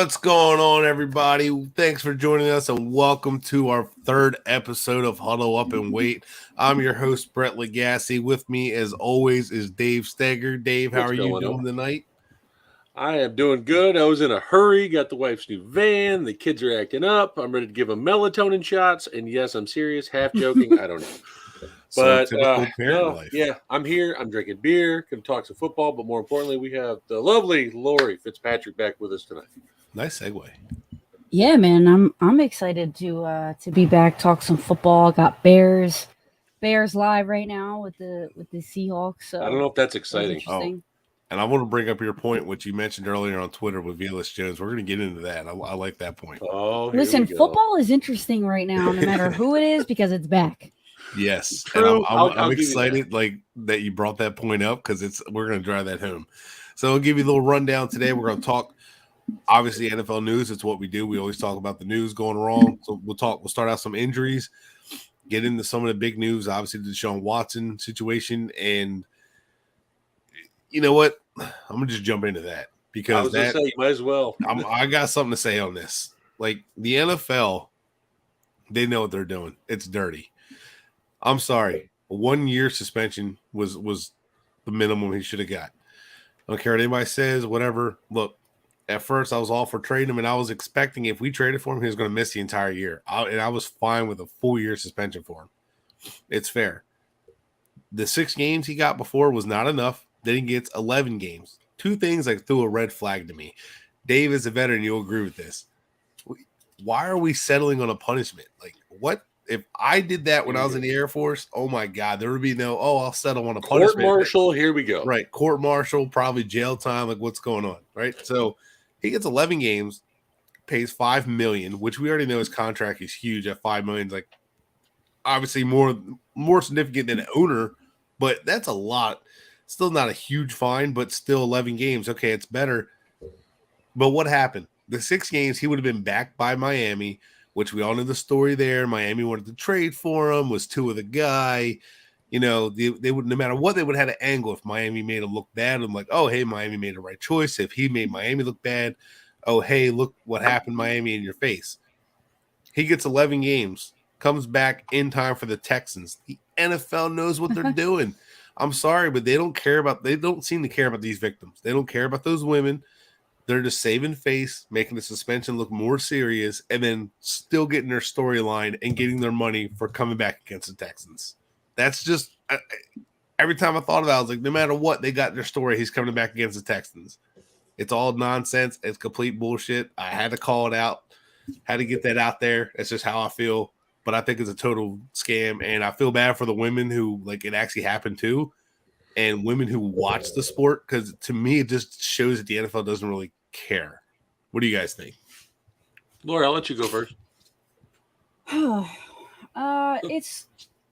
What's going on, everybody? Thanks for joining us, and welcome to our third episode of Huddle Up and Wait. I'm your host, Brett Legassi. With me, as always, is Dave Steger. Dave, how are you doing tonight? I am doing good. I was in a hurry, got the wife's new van. The kids are acting up. I'm ready to give them melatonin shots. And yes, I'm serious, half joking. I don't know. But yeah, I'm here. I'm drinking beer, going to talk some football. But more importantly, we have the lovely Lori Fitzpatrick back with us tonight. Nice segue. Yeah, man, I'm excited to be back, talk some football. Got Bears live right now with the Seahawks. So I don't know if that's exciting. And I want to bring up your point, which you mentioned earlier on Twitter with Velus Jones. We're going to get into that. I like that point. Listen, football is interesting right now, no matter who it is, because it's back. Yes, and I'm excited that you brought that point up because we're going to drive that home. So I'll give you a little rundown today. We're going to talk, obviously, NFL news. It's what we do. We always talk about the news going wrong. So we'll start out some injuries, get into some of the big news. Obviously, the Deshaun Watson situation, and you know what? I'm gonna just jump into that because I was gonna say you might as well. I got something to say on this. Like the NFL, they know what they're doing. It's dirty. I'm sorry. A 1-year suspension was the minimum he should have got. I don't care what anybody says, whatever. Look, at first I was all for trading him, and I was expecting if we traded for him, he was going to miss the entire year. And I was fine with a full-year suspension for him. It's fair. The 6 games he got before was not enough. Then he gets 11 games. 2 things like threw a red flag to me. Dave, as a veteran, you'll agree with this. Why are we settling on a punishment? Like, what? If I did that when I was in the Air Force, oh, my God, there would be no, I'll settle on a punishment. Court-martial, here we go. Right, court-martial, probably jail time, like what's going on, right? So he gets 11 games, pays $5 million, which we already know his contract is huge at $5 million. Like, obviously more significant than an owner, but that's a lot. Still not a huge fine, but still 11 games. Okay, it's better. But what happened? The 6 games, he would have been back by Miami, which we all know the story there. Miami wanted to trade for him, was Tua the guy. You know, they would, no matter what, they would have had an angle. If Miami made him look bad, I'm like, oh, hey, Miami made the right choice. If he made Miami look bad, oh, hey, look what happened, Miami, in your face. He gets 11 games, comes back in time for the Texans. The NFL knows what they're doing. I'm sorry, but they don't seem to care about these victims. They don't care about those women. They're just saving face, making the suspension look more serious, and then still getting their storyline and getting their money for coming back against the Texans. That's just every time I thought about it, I was like, no matter what, they got their story. He's coming back against the Texans. It's all nonsense. It's complete bullshit. I had to call it out. Had to get that out there. That's just how I feel. But I think it's a total scam, and I feel bad for the women who, like, it actually happened to, and women who watch the sport, because to me, it just shows that the NFL doesn't really care. What do you guys think? Laura, I'll let you go first.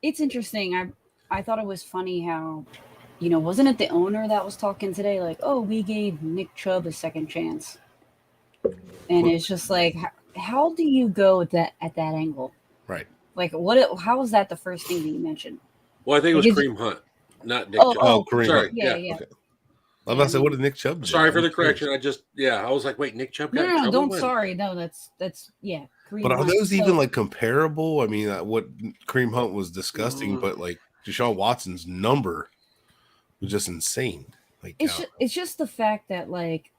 It's interesting. I thought it was funny how, wasn't it the owner that was talking today? Like, oh, we gave Nick Chubb a second chance, and it's just like, how do you go at that angle? Right. Like, how was that the first thing that you mentioned? Well, I think it was Kareem Hunt, not Nick Chubb. Oh, Kareem Sorry. Yeah. Okay. I was about to say, what did Nick Chubb do? Sorry for the correction. I was like, wait, Nick Chubb got in trouble? Don't sorry. No, that's Kareem But are Hunt, those even, like, comparable? I mean, what Kareem Hunt was disgusting, but, like, Deshaun Watson's number was just insane. Like, it's just the fact that, like,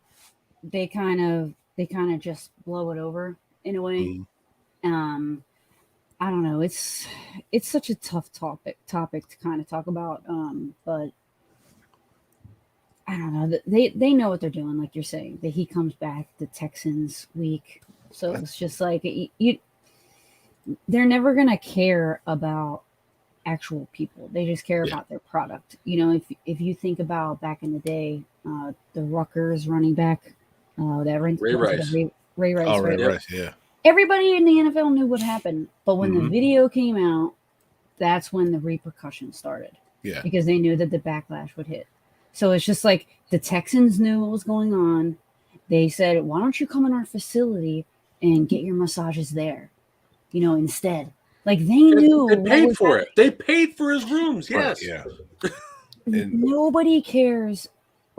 they kind of just blow it over in a way. Mm-hmm. I don't know. It's such a tough topic to kind of talk about. But I don't know. They know what they're doing, like you're saying. That he comes back the Texans week, so it's just like they're never gonna care about actual people. They just care about their product. If you think about back in the day, the Rutgers running back, Ray Rice. Ray Rice. Oh, Ray Rice, yeah. Everybody in the NFL knew what happened, but when the video came out, that's when the repercussions started. Yeah. Because they knew that the backlash would hit. So it's just like the Texans knew what was going on. They said, why don't you come in our facility and get your massages there, instead. Like, they knew. They paid for it. They paid for his rooms, yes. Yeah. Nobody cares.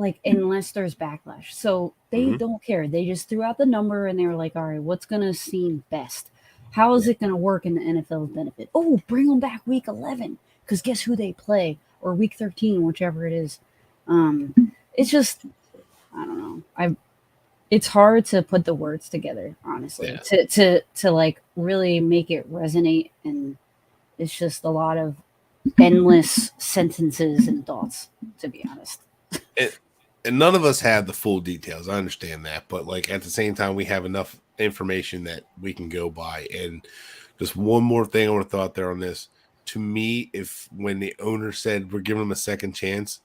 like unless there's backlash. So they don't care. They just threw out the number and they were like, all right, what's going to seem best? How is it going to work in the NFL's benefit? Oh, bring them back week 11 because guess who they play? Or week 13, whichever it is. It's just, I don't know. It's hard to put the words together, honestly, to like really make it resonate. And it's just a lot of endless sentences and thoughts, to be honest. And none of us had the full details. I understand that. But like at the same time, we have enough information that we can go by. And just one more thing I want to throw out there on this. To me, when the owner said we're giving him a second chance,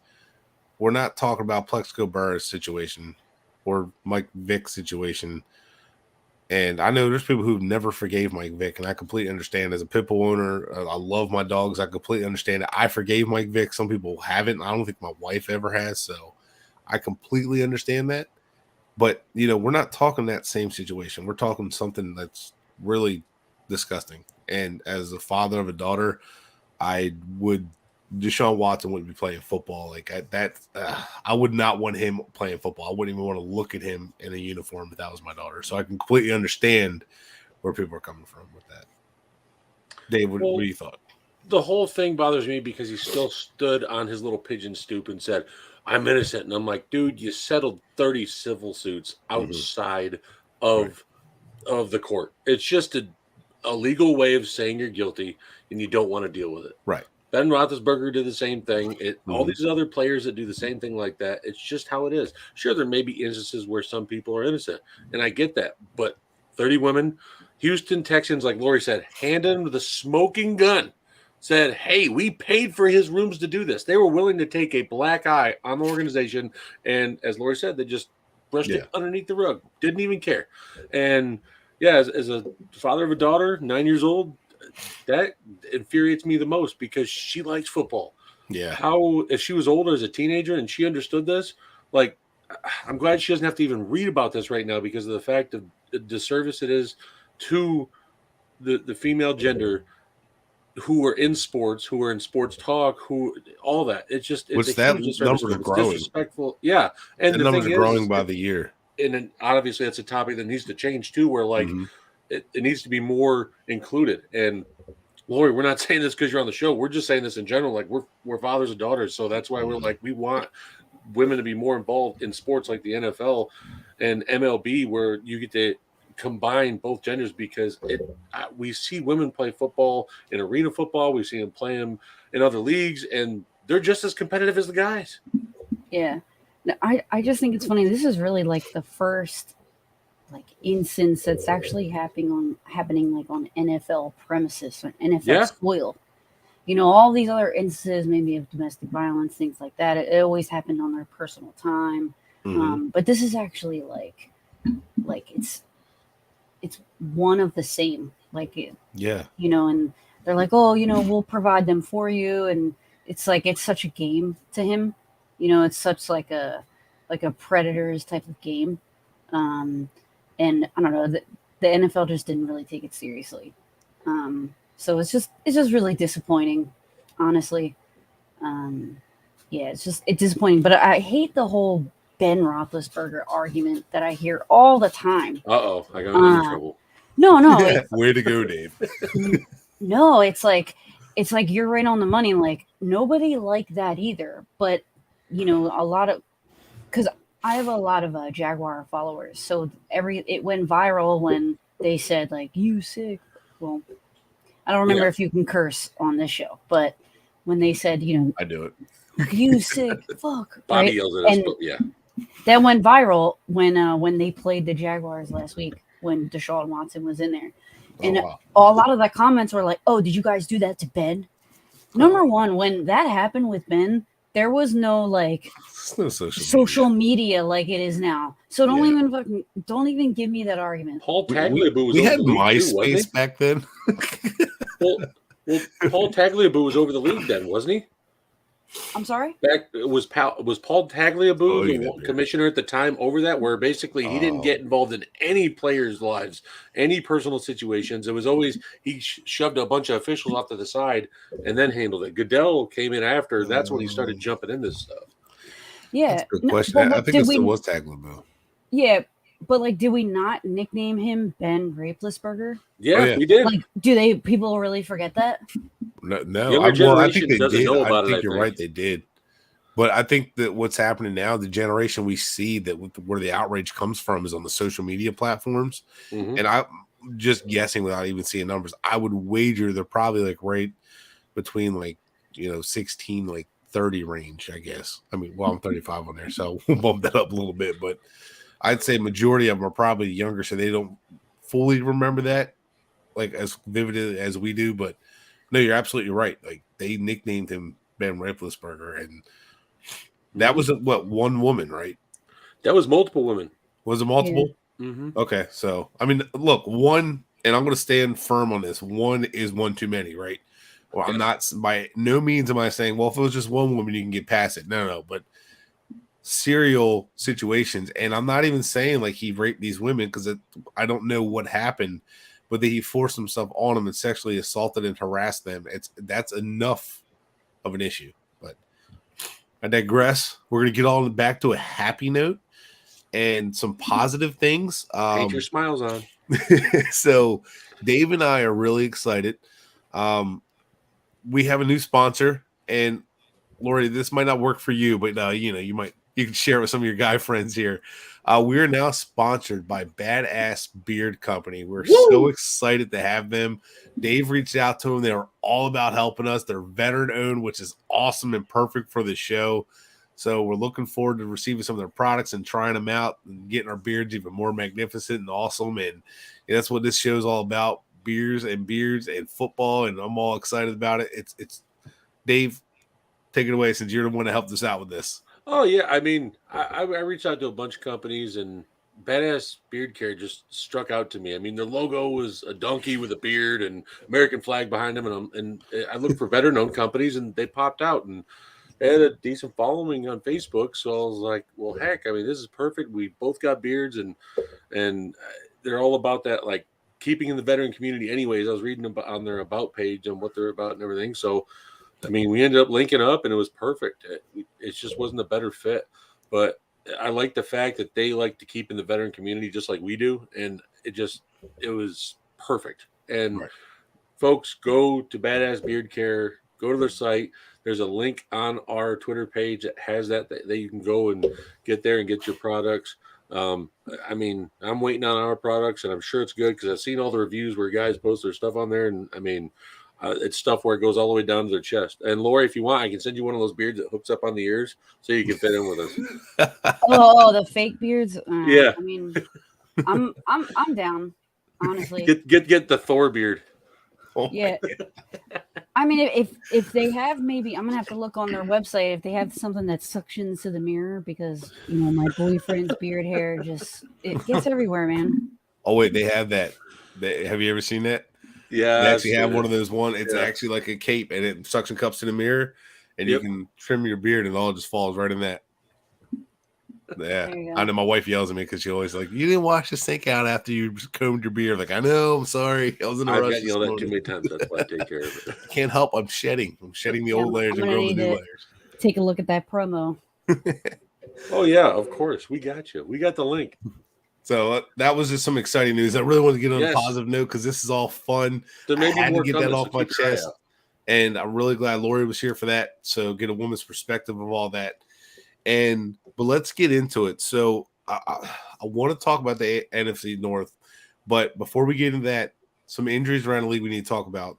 we're not talking about Plexico Burrow's situation or Mike Vick's situation. And I know there's people who never forgave Mike Vick, and I completely understand. As a pit bull owner, I love my dogs. I completely understand it. I forgave Mike Vick. Some people haven't. I don't think my wife ever has, so I completely understand that. But, we're not talking that same situation. We're talking something that's really disgusting. And as a father of a daughter, Deshaun Watson wouldn't be playing football I would not want him playing football. I wouldn't even want to look at him in a uniform if that was my daughter. So I can completely understand where people are coming from with that. Dave, what do you thought? The whole thing bothers me because he still stood on his little pigeon stoop and said, "I'm innocent." And I'm like, dude, you settled 30 civil suits outside of the court. It's just a legal way of saying you're guilty and you don't want to deal with it. Right. Ben Roethlisberger did the same thing. All these other players that do the same thing like that, it's just how it is. Sure, there may be instances where some people are innocent, and I get that. But 30 women, Houston Texans, like Lori said, handed him the smoking gun, said, hey, we paid for his rooms to do this. They were willing to take a black eye on the organization, and as Lori said, they just brushed it underneath the rug, didn't even care. And, as a father of a daughter, 9 years old, that infuriates me the most because she likes football. Yeah. How, if she was older as a teenager and she understood this, like, I'm glad she doesn't have to even read about this right now because of the fact of the disservice it is to the female gender who are in sports talk, all that. It's just, it's that numbers are growing. Disrespectful. Yeah. And the numbers are growing by the year. And then obviously that's a topic that needs to change too, where like, it needs to be more included. And Lori, we're not saying this because you're on the show. We're just saying this in general. Like we're fathers and daughters. So that's why we're like, we want women to be more involved in sports like the NFL and MLB, where you get to combine both genders because we see women play football in arena football. We see them play them in other leagues and they're just as competitive as the guys. Yeah. I just think it's funny. This is really like the first instance that's actually happening on NFL premises or NFL soil. All these other instances, maybe of domestic violence, things like that, it always happened on their personal time. But this is actually like it's one of the same. And they're like, oh, we'll provide them for you, and it's like it's such a game to him. It's such like a Predators type of game. And I don't know, the NFL just didn't really take it seriously. So it's just really disappointing, honestly. It's disappointing. But I hate the whole Ben Roethlisberger argument that I hear all the time. Uh-oh, I got in trouble. No. Way to go, Dave. No, it's like you're right on the money. Like nobody liked that either. But because I have a lot of Jaguar followers, so it went viral when they said like "you sick." Well, I don't remember if you can curse on this show, but when they said, I do it. "You sick, fuck." Bobby right? yells at us, but that went viral when they played the Jaguars last week when Deshaun Watson was in there, and a lot of the comments were like, "Oh, did you guys do that to Ben?" Number one, when that happened with Ben, there was no social media like it is now. So don't even give me that argument. Paul Tagliabue was we over had the league MySpace too, back then. well, Paul Tagliabue was over the league then, wasn't he? I'm sorry? Was Paul Tagliabue the commissioner at the time over that, where basically he didn't get involved in any players' lives, any personal situations. It was always he shoved a bunch of officials off to the side and then handled it. Goodell came in after. That's when he started jumping into stuff. Yeah. That's a good No, question. but I what think it did still we? was Tagliabue. Yeah, but like, did we not nickname him Ben Raplesberger? Yeah, Oh, yeah. we did. Like, do people really forget that? No. Younger I think generation they doesn't did. know I about it, think I you're think. right. They did. But I think that what's happening now, the generation we see that where the outrage comes from is on the social media platforms. Mhm. And I'm just guessing without even seeing numbers. I would wager they're probably like right between 16, 30 range, I guess. I mean, well, I'm 35 on there, so we'll bump that up a little bit. But I'd say majority of them are probably younger, so they don't fully remember that like as vividly as we do. But no, you're absolutely right. Like they nicknamed him Ben Raplesberger, and that was one woman, right? That was multiple women. Was it Yeah. multiple? Mm-hmm. Okay, so I mean, look, one, and I'm going to stand firm on this. One is one too many, right? Well, I'm not by no means am I saying, well, if it was just one woman, you can get past it. No, but serial situations, and I'm not even saying like he raped these women because I don't know what happened, but that he forced himself on them and sexually assaulted and harassed them. That's enough of an issue. But I digress. We're going to get on back to a happy note and some positive things. Paint your smiles on. So Dave and I are really excited. We have a new sponsor, and Lori, this might not work for you, but you can share it with some of your guy friends here. We are now sponsored by Badass Beard Company. We're so excited to have them. Dave reached out to them. They were all about helping us. They're veteran owned, which is awesome and perfect for the show. So we're looking forward to receiving some of their products and trying them out and getting our beards even more magnificent and awesome. And that's what this show is all about: beards and football. And I'm all excited about it. It's Dave, take it away since you're the one that helped us out with this. Oh yeah, I mean, I reached out to a bunch of companies, and Badass Beard Care just struck out to me. I mean, their logo was a donkey with a beard and American flag behind them, and I looked for veteran-owned companies, and they popped out, and they had a decent following on Facebook. So I was like, well, heck, I mean, this is perfect. We both got beards, and they're all about that, like keeping in the veteran community. Anyways, I was reading about on their about page and what they're about and everything. So I mean, we ended up linking up, and it was perfect. It just wasn't a better fit, but I like the fact that they like to keep in the veteran community just like we do, and it was perfect. And Right. folks, go to Badass Beard Care, go to their site. There's a link on our Twitter page that has that you can go and get there and get your products. I mean, I'm waiting on our products, and I'm sure it's good because I've seen all the reviews where guys post their stuff on there, and I mean. It's stuff where it goes all the way down to their chest. And Lori, if you want, I can send you one of those beards that hooks up on the ears so you can fit in with us. Oh, the fake beards. Yeah. I mean, I'm down. Honestly, Get the Thor beard. Oh yeah. I mean, if they have, maybe I'm gonna have to look on their website if they have something that suctions to the mirror, because my boyfriend's beard hair it gets everywhere, man. Oh wait, they have that. Have you ever seen that? Yeah, They actually have one of those It's actually like a cape, and it suction cups to the mirror, and you can trim your beard, and it all just falls right in that. Yeah, I know my wife yells at me because she always like, "You didn't wash the sink out after you combed your beard." Like, I know, I'm sorry, I was in a rush. I've gotten yelled at too many times. That's why I take care of it. Can't help. I'm shedding the old layers and growing the new layers. Take a look at that promo. Oh yeah, of course. We got you. We got the link. So that was just some exciting news. I really want to get on a positive note because this is all fun. There may I had be more to get coming, that off so my keep your eye chest, out. and I'm really glad Lori was here for that. So get a woman's perspective of all that. But let's get into it. So I want to talk about the NFC North, but before we get into that, some injuries around the league we need to talk about.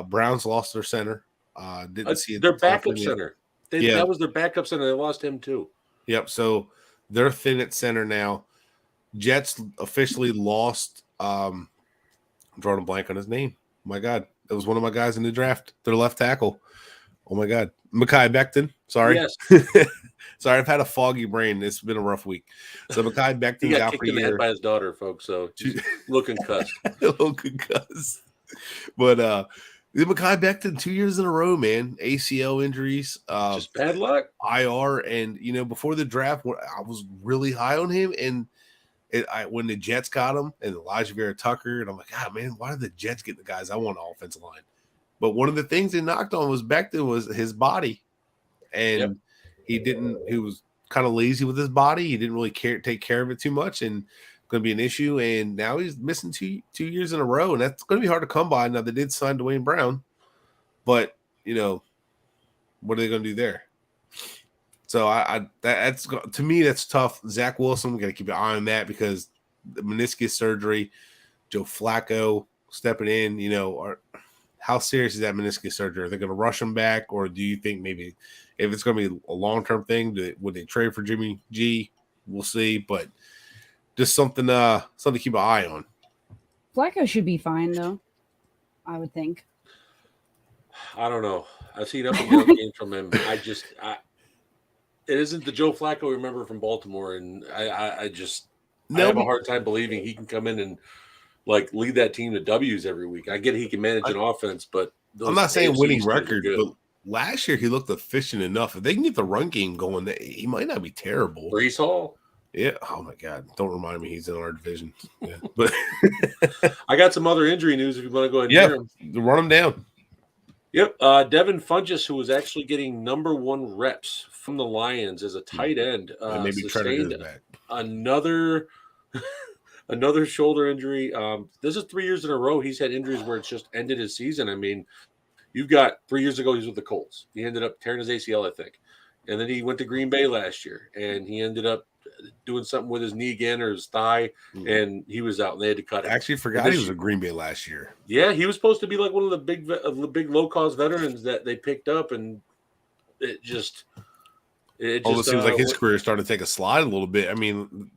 Browns lost their center. Didn't see it. Their backup center. That was their backup center. They lost him too. Yep. So they're thin at center now. Jets officially lost. I'm drawing a blank on his name. Oh my God, it was one of my guys in the draft. Their left tackle. Oh my God, Mekhi Becton. Sorry, yes. Sorry, I've had a foggy brain. It's been a rough week. So Mekhi Becton's got out kicked for a in the year. head by his daughter, folks. So looking cussed. Looking cussed. But Mekhi Becton 2 years in a row, man. ACL injuries. Just bad luck. IR, and before the draft, I was really high on him, and when the Jets got him and Elijah Vera Tucker, and I'm like, God, man, why did the Jets get the guys I want on the offensive line? But one of the things they knocked on was Becton was his body, and he was kind of lazy with his body. He didn't really take care of it too much, and going to be an issue. And now he's missing two years in a row, and that's going to be hard to come by. Now they did sign Dwayne Brown, but what are they going to do there? So that's to me, that's tough. Zach Wilson, we got to keep an eye on that because the meniscus surgery, Joe Flacco stepping in, how serious is that meniscus surgery? Are they going to rush him back, or do you think maybe if it's going to be a long-term thing, would they trade for Jimmy G? We'll see, but just something to keep an eye on. Flacco should be fine, though, I would think. I don't know. I've seen up and down games from him. It isn't the Joe Flacco we remember from Baltimore, and I have a hard time believing he can come in and lead that team to W's every week. I get he can manage an offense, but I'm not saying winning record, but last year he looked efficient enough. If they can get the run game going, he might not be terrible. Breece Hall. Yeah. Oh my God. Don't remind me he's in our division. Yeah. But I got some other injury news if you want to go ahead and hear them. Run him down. Yep. Devin Funchess, who was actually getting number 1 reps from the Lions as a tight end, maybe sustained back. Another shoulder injury. This is 3 years in a row he's had injuries where it's just ended his season. I mean, you've got 3 years ago, he was with the Colts. He ended up tearing his ACL, I think. And then he went to Green Bay last year, and he ended up doing something with his knee again or his thigh, and he was out, and they had to cut him. I actually forgot he was at Green Bay last year. Yeah, he was supposed to be like one of the big low-cost veterans that they picked up, and it just seems like his career started to take a slide a little bit. I mean,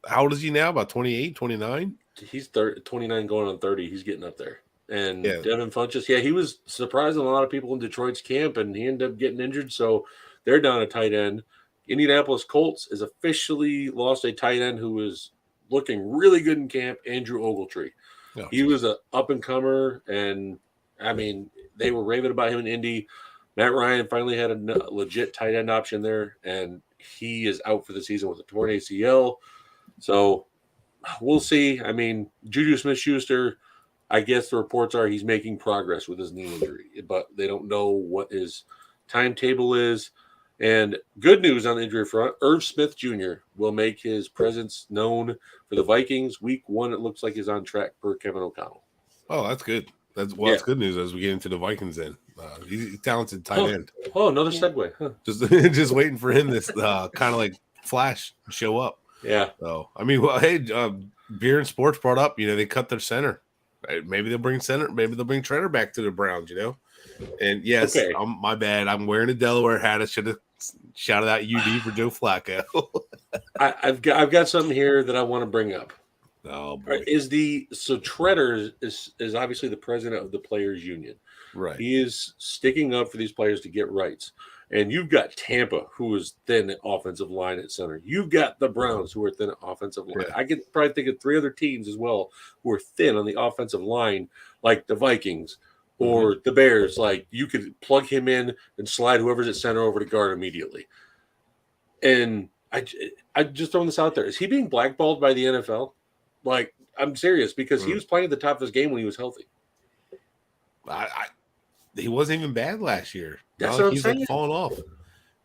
how old is he now? About 28, 29? He's 29 going on 30. He's getting up there. And Devin Funchess, he was surprising a lot of people in Detroit's camp, and he ended up getting injured, so they're down a tight end. Indianapolis Colts has officially lost a tight end who was looking really good in camp, Andrew Ogletree. Oh, he was an up-and-comer, and, I mean, they were raving about him in Indy. Matt Ryan finally had a legit tight end option there, and he is out for the season with a torn ACL. So we'll see. I mean, Juju Smith-Schuster, I guess the reports are he's making progress with his knee injury, but they don't know what his timetable is. And good news on the injury front, Irv Smith Jr. will make his presence known for the Vikings. Week 1, it looks like he's on track per Kevin O'Connell. Oh, that's good. That's good news as we get into the Vikings then. He's a talented tight end. Oh, another segue. Huh. Just waiting for him this kind of like Flash show up. Yeah. So, I mean, well, hey, Beer and Sports brought up, they cut their center. Maybe they'll bring Treader back to the Browns, And yes, my bad. I'm wearing a Delaware hat. I should have shouted out UD for Joe Flacco. I've got something here that I want to bring up. Oh boy. Treader is obviously the president of the Players Union. Right. He is sticking up for these players to get rights. And you've got Tampa, who is thin at offensive line at center. You've got the Browns, who are thin at offensive line. Yeah. I could probably think of 3 other teams as well who are thin on the offensive line, like the Vikings or the Bears. Like, you could plug him in and slide whoever's at center over to guard immediately. And I just throwing this out there. Is he being blackballed by the NFL? Like, I'm serious, because he was playing at the top of his game when he was healthy. He wasn't even bad last year. That's what I'm he's saying. Like falling off.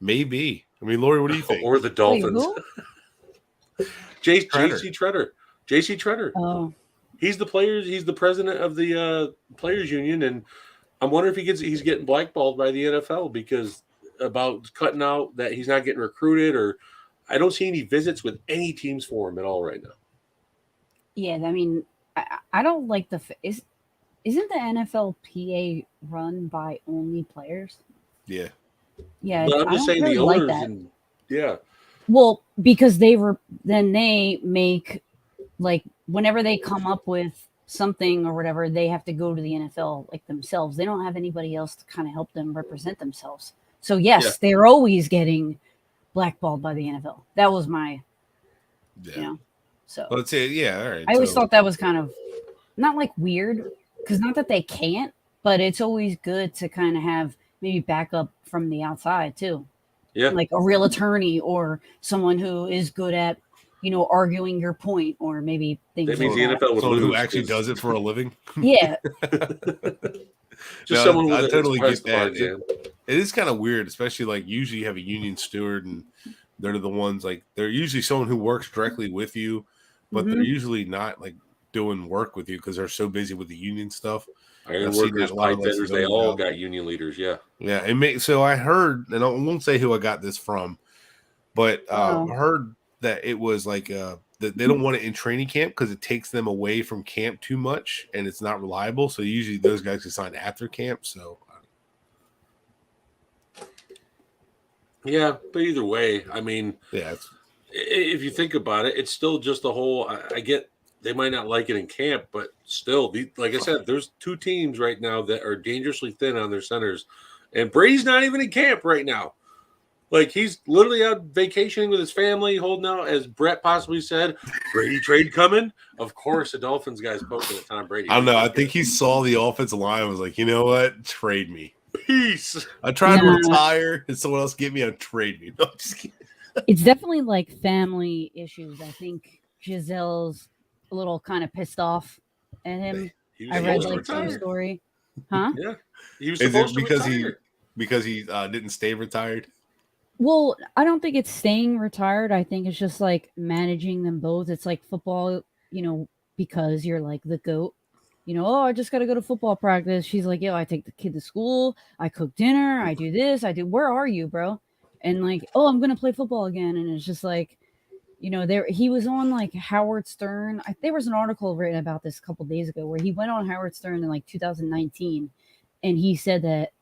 Maybe. I mean, Lori, what do you think? Or the Dolphins. J.C. Treader. Oh. He's the president of the Players Union, and I'm wondering if he's getting blackballed by the NFL because about cutting out that he's not getting recruited, or I don't see any visits with any teams for him at all right now. Yeah, I mean, I don't like isn't the NFLPA run by only players? Yeah. Yeah, but I'm just saying really the owners yeah. Well, because they make, like, whenever they come up with something or whatever, they have to go to the NFL like themselves. They don't have anybody else to kind of help them represent themselves. So yes, they're always getting blackballed by the NFL. That was my, so let's say, all right. I always thought that was kind of not like weird, because not that they can't, but it's always good to kind of have maybe backup from the outside too. Yeah. Like a real attorney or someone who is good at, arguing your point, or maybe things that means like the NFL would someone who actually does it for a living. Yeah. Just someone with I totally get that. it is kind of weird, especially like usually you have a union steward and they're the ones like they're usually someone who works directly with you, but they're usually not like doing work with you because they're so busy with the union stuff. Iron workers, pipe fitters, they all got union leaders. Yeah. Yeah. So I heard, and I won't say who I got this from, but I heard that it was like that they don't want it in training camp because it takes them away from camp too much and it's not reliable. So usually those guys get signed after camp. So yeah, but either way, I mean, yeah, if you think about it, it's still just a whole. I get they might not like it in camp, but still, like I said, there's 2 teams right now that are dangerously thin on their centers, and Brady's not even in camp right now. Like he's literally out vacationing with his family, holding out, as Brett possibly said, Brady trade coming. Of course, the Dolphins guys poking at Tom Brady. I don't know. I think he saw the offensive line and was like, you know what? Trade me. Peace. I tried to retire and someone else get me a trade me. No, I'm just kidding. It's definitely like family issues. I think Giselle's a little kind of pissed off at him. I read like some story. Huh? Yeah. He was supposed to retire. Because he didn't stay retired? Well, I don't think it's staying retired. I think it's just like managing them both. It's like football, because you're like the GOAT. I just got to go to football practice. She's like, I take the kid to school. I cook dinner. I do this. Where are you, bro? And like, I'm going to play football again. And it's just like, he was on like Howard Stern. There was an article written about this a couple days ago where he went on Howard Stern in like 2019. And he said that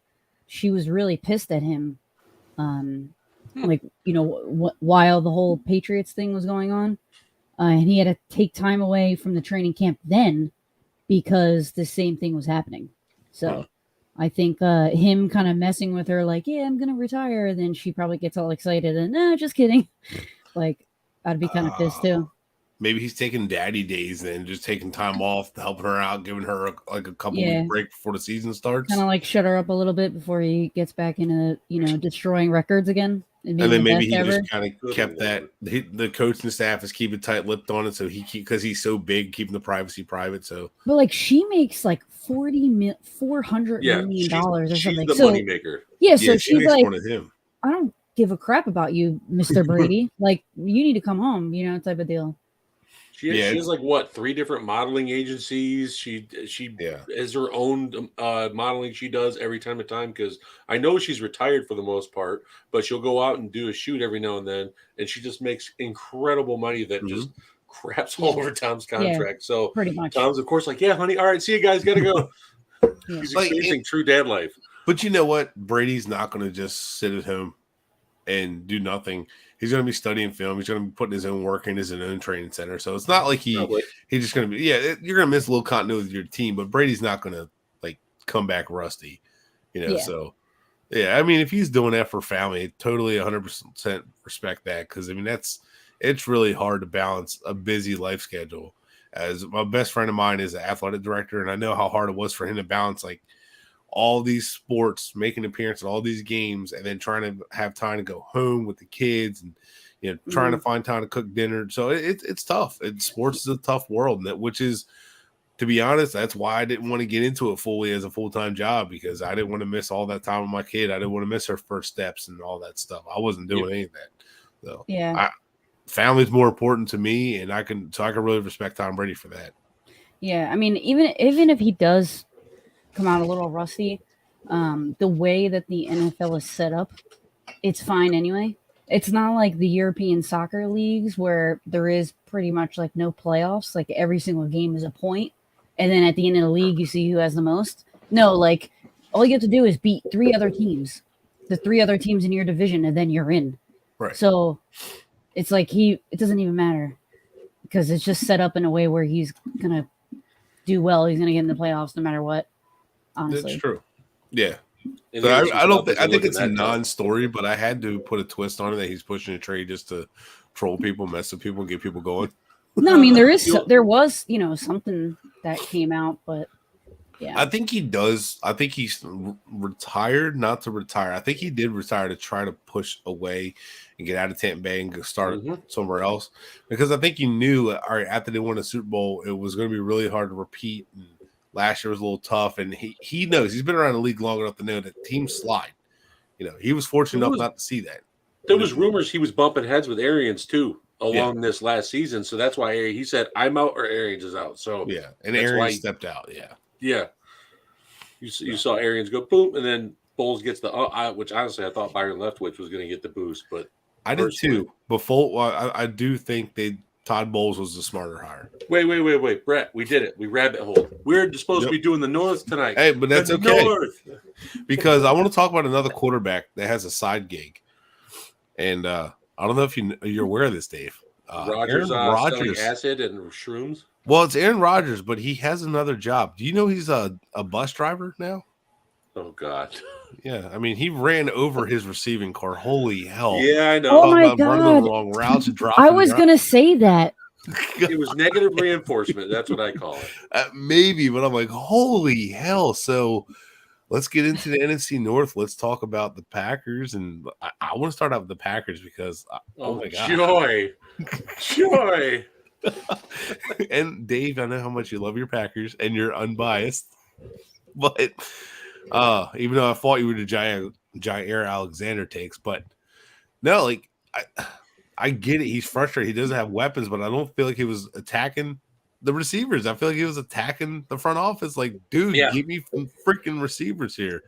she was really pissed at him. While the whole Patriots thing was going on. And he had to take time away from the training camp then because the same thing was happening. So I think him kind of messing with her like, I'm going to retire. Then she probably gets all excited and no, just kidding. Like, I'd be kind of pissed too. Maybe he's taking daddy days and just taking time off, helping her out, giving her a couple week break before the season starts. Kind of like shut her up a little bit before he gets back into, destroying records again. And then maybe he just kind of kept that. The coaching staff is keeping tight-lipped on it, so because he's so big, keeping the privacy private. So, but like she makes like $400 million or something. She's the money maker. Yeah, so she's like, one of him. I don't give a crap about you, Mr. Brady. Like you need to come home, type of deal. She has like 3 different modeling agencies. She has her own modeling she does every time because I know she's retired for the most part, but she'll go out and do a shoot every now and then, and she just makes incredible money that just craps all over Tom's contract. So pretty much. Tom's of course like, honey, all right, see you guys, gotta go. He's experiencing true dad life. But you know what? Brady's not going to just sit at home and do nothing. He's going to be studying film. He's going to be putting his own work in his own training center. So it's not like he's just going to be, you're going to miss a little continuity with your team, but Brady's not going to like come back rusty, So I mean, if he's doing that for family, totally 100% respect that. Cause I mean, it's really hard to balance a busy life schedule. As my best friend of mine is an athletic director, and I know how hard it was for him to balance like all these sports, making an appearance at all these games, and then trying to have time to go home with the kids and trying to find time to cook dinner. So it's tough. Sports is a tough world, which is, to be honest, that's why I didn't want to get into it fully as a full-time job, because I didn't want to miss all that time with my kid. I didn't want to miss her first steps and all that stuff. I wasn't doing any of that. So family's more important to me, and I can really respect Tom Brady for that. Yeah, I mean, even if he does come out a little rusty, the way that the NFL is set up, it's fine anyway. It's not like the European soccer leagues where there is pretty much like no playoffs. Like every single game is a point, and then at the end of the league, you see who has the most. No, like all you have to do is beat 3 other teams, the 3 other teams in your division, and then you're in. Right. So it's like it doesn't even matter because it's just set up in a way where he's gonna do well. He's gonna get in the playoffs no matter what. Honestly. That's true. Yeah. So I think it's a non-story, but I had to put a twist on it that he's pushing a trade just to troll people, mess with people, and get people going. No, I mean there was something that came out, but yeah. I think he does. I think he's retired, not to retire. I think he did retire to try to push away and get out of Tampa Bay and go start somewhere else, because I think he knew, all right, after they won a Super Bowl, it was going to be really hard to repeat. And last year was a little tough, and he knows, he's been around the league long enough to know that teams slide. he was fortunate enough not to see that. There was rumors he was bumping heads with Arians too along this last season, so that's why he said I'm out or Arians is out. So and Arians stepped out. Yeah. You saw Arians go boom, and then Bowles gets the which honestly I thought Byron Leftwich was going to get the boost, but I did too. I do think Todd Bowles was the smarter hire. Wait, Brett, we did it. We rabbit hole. We're supposed to be doing the North tonight. Hey, but that's okay. Because I want to talk about another quarterback that has a side gig. And I don't know if you're aware of this, Dave. Rodgers selling acid and shrooms. Well, it's Aaron Rodgers, but he has another job. Do you know he's a bus driver now? Oh, God. Yeah, I mean, he ran over his receiving car. Holy hell. Yeah, I know. Oh, my God. Running the wrong routes and I was going to say that. It was negative reinforcement. That's what I call it. Maybe, but I'm like, holy hell. So let's get into the NFC North. Let's talk about the Packers. And I want to start out with the Packers because, oh my God. Joy. And Dave, I know how much you love your Packers and you're unbiased. But even though I thought you were the Jair Alexander takes, but no, like I get it. He's frustrated. He doesn't have weapons, but I don't feel like he was attacking the receivers. I feel like he was attacking the front office. Like, dude, give me some freaking receivers here.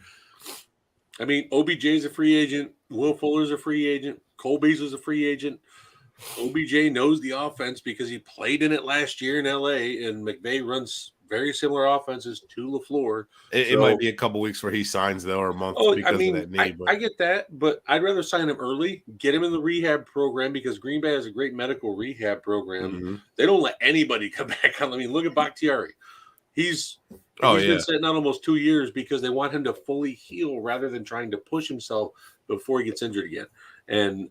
I mean, OBJ's a free agent. Will Fuller's a free agent. Cole Beasley's a free agent. OBJ knows the offense because he played in it last year in LA, and McVay runs very similar offenses to LaFleur. It might be a couple weeks where he signs, though, or a month because of that knee. I get that, but I'd rather sign him early, get him in the rehab program because Green Bay has a great medical rehab program. Mm-hmm. They don't let anybody come back on. I mean, look at Bakhtiari. He's been sitting out almost 2 years because they want him to fully heal rather than trying to push himself before he gets injured again. And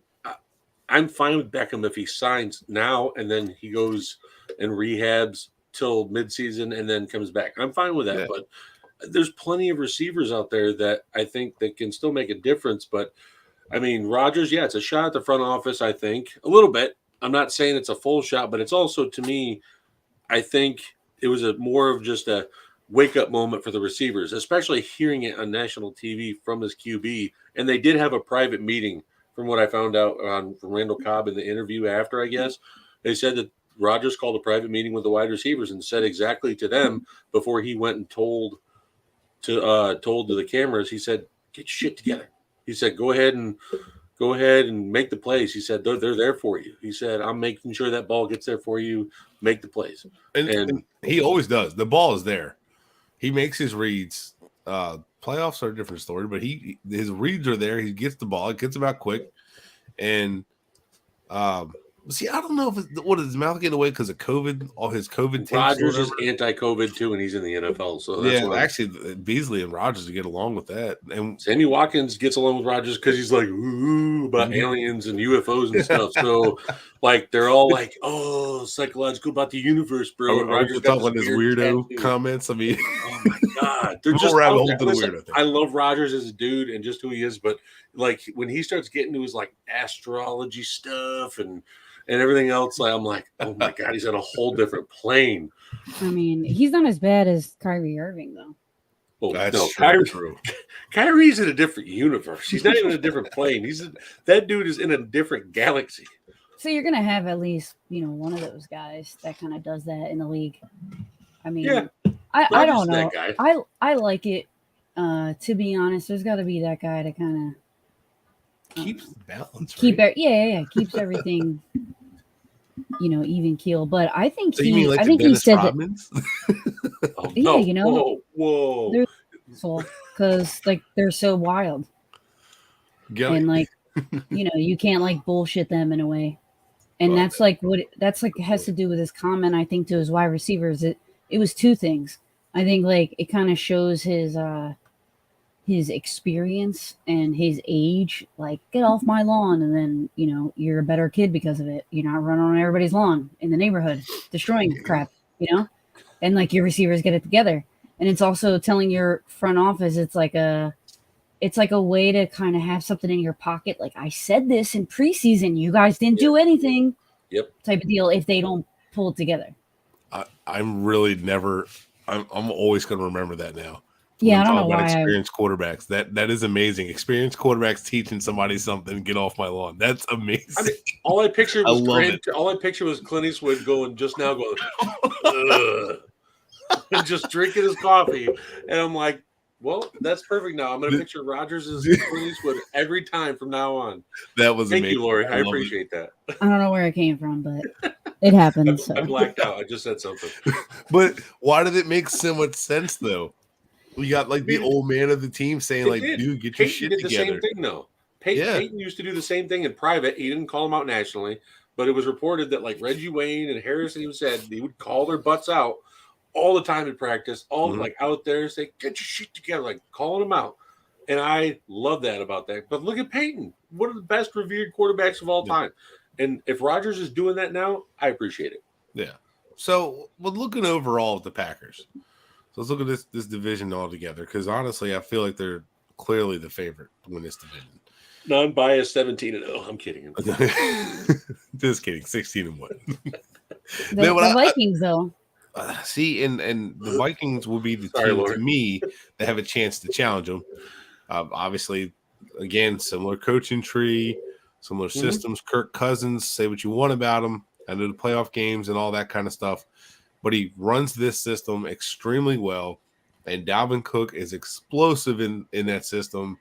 I'm fine with Beckham if he signs now and then he goes and rehabs till midseason and then comes back. I'm fine with that, yeah. But there's plenty of receivers out there that I think that can still make a difference. But I mean, Rodgers, it's a shot at the front office, I think, a little bit. I'm not saying it's a full shot, but it's also, to me, I think it was more of just a wake-up moment for the receivers, especially hearing it on national TV from his QB. And they did have a private meeting, from what I found out from Randall Cobb in the interview after, I guess. They said that Rodgers called a private meeting with the wide receivers and said exactly to them before he went and told to the cameras. He said, "Get your shit together." He said, "Go ahead and make the plays." He said, "They're there for you." He said, "I'm making sure that ball gets there for you. Make the plays." And he always does. The ball is there. He makes his reads. Playoffs are a different story, but his reads are there. He gets the ball. It gets him out quick, and see, I don't know if his mouth getting away because of COVID, all his COVID tapes. Rodgers is anti-COVID too, and he's in the NFL. So that's actually, Beasley and Rodgers get along with that. And Sammy Watkins gets along with Rodgers because he's like, ooh, about aliens and UFOs and stuff. So, like, they're all like, oh, psychological about the universe, bro. And Rodgers talking about his weirdo comments. I mean, oh my God, they're just weirdo. I love Rodgers as a dude and just who he is, but like when he starts getting to his like astrology stuff and everything else, I'm like, oh my God, he's on a whole different plane. I mean, he's not as bad as Kyrie Irving, though. Oh, that's true. Kyrie's in a different universe. He's not even in a different plane. That dude is in a different galaxy. So you're gonna have at least one of those guys that kind of does that in the league. I mean, I don't know. I like it. To be honest, there's got to be that guy to kind of keeps the balance. Keeps everything. Even keel. But I think so he said Rodmans? That. Oh, no. Whoa. Because like they're so wild, and like you can't like bullshit them in a way, and that's has to do with his comment. I think to his wide receivers, it was two things. I think like it kind of shows his experience and his age, like get off my lawn, and then you're a better kid because of it. You're not running on everybody's lawn in the neighborhood destroying crap, and like your receivers get it together. And it's also telling your front office it's like a way to kind of have something in your pocket, like I said this in preseason, you guys didn't do anything, type of deal. If they don't pull it together, I'm always going to remember that now. Yeah, I don't know why. Experienced quarterbacks. That is amazing. Experienced quarterbacks teaching somebody something. Get off my lawn. That's amazing. I mean, all I pictured was Clint Eastwood going and just drinking his coffee. And I'm like, well, that's perfect now. I'm going to picture Rodgers as Clint Eastwood every time from now on. That was Thank amazing. you, Lori. I appreciate that. I don't know where it came from, but it happened. I blacked out. I just said something. But why did it make so much sense, though? We got the old man of the team saying, dude, get your shit together. The same thing, though. Peyton used to do the same thing in private. He didn't call them out nationally, but it was reported that Reggie Wayne and Harrison even said he would call their butts out all the time in practice, out there, say, get your shit together, calling them out. And I love that about that. But look at Peyton, one of the best revered quarterbacks of all time. And if Rodgers is doing that now, I appreciate it. Yeah. So, but looking overall at the Packers, so let's look at this division all together, because honestly, I feel like they're clearly the favorite to win this division. Non-biased 17-0. I'm kidding. Just kidding. 16-1. The Vikings, though. See, and the Vikings will be the team to me that have a chance to challenge them. Obviously, again, similar coaching tree, similar systems. Kirk Cousins, say what you want about him. I know the playoff games and all that kind of stuff, but he runs this system extremely well, and Dalvin Cook is explosive in that system.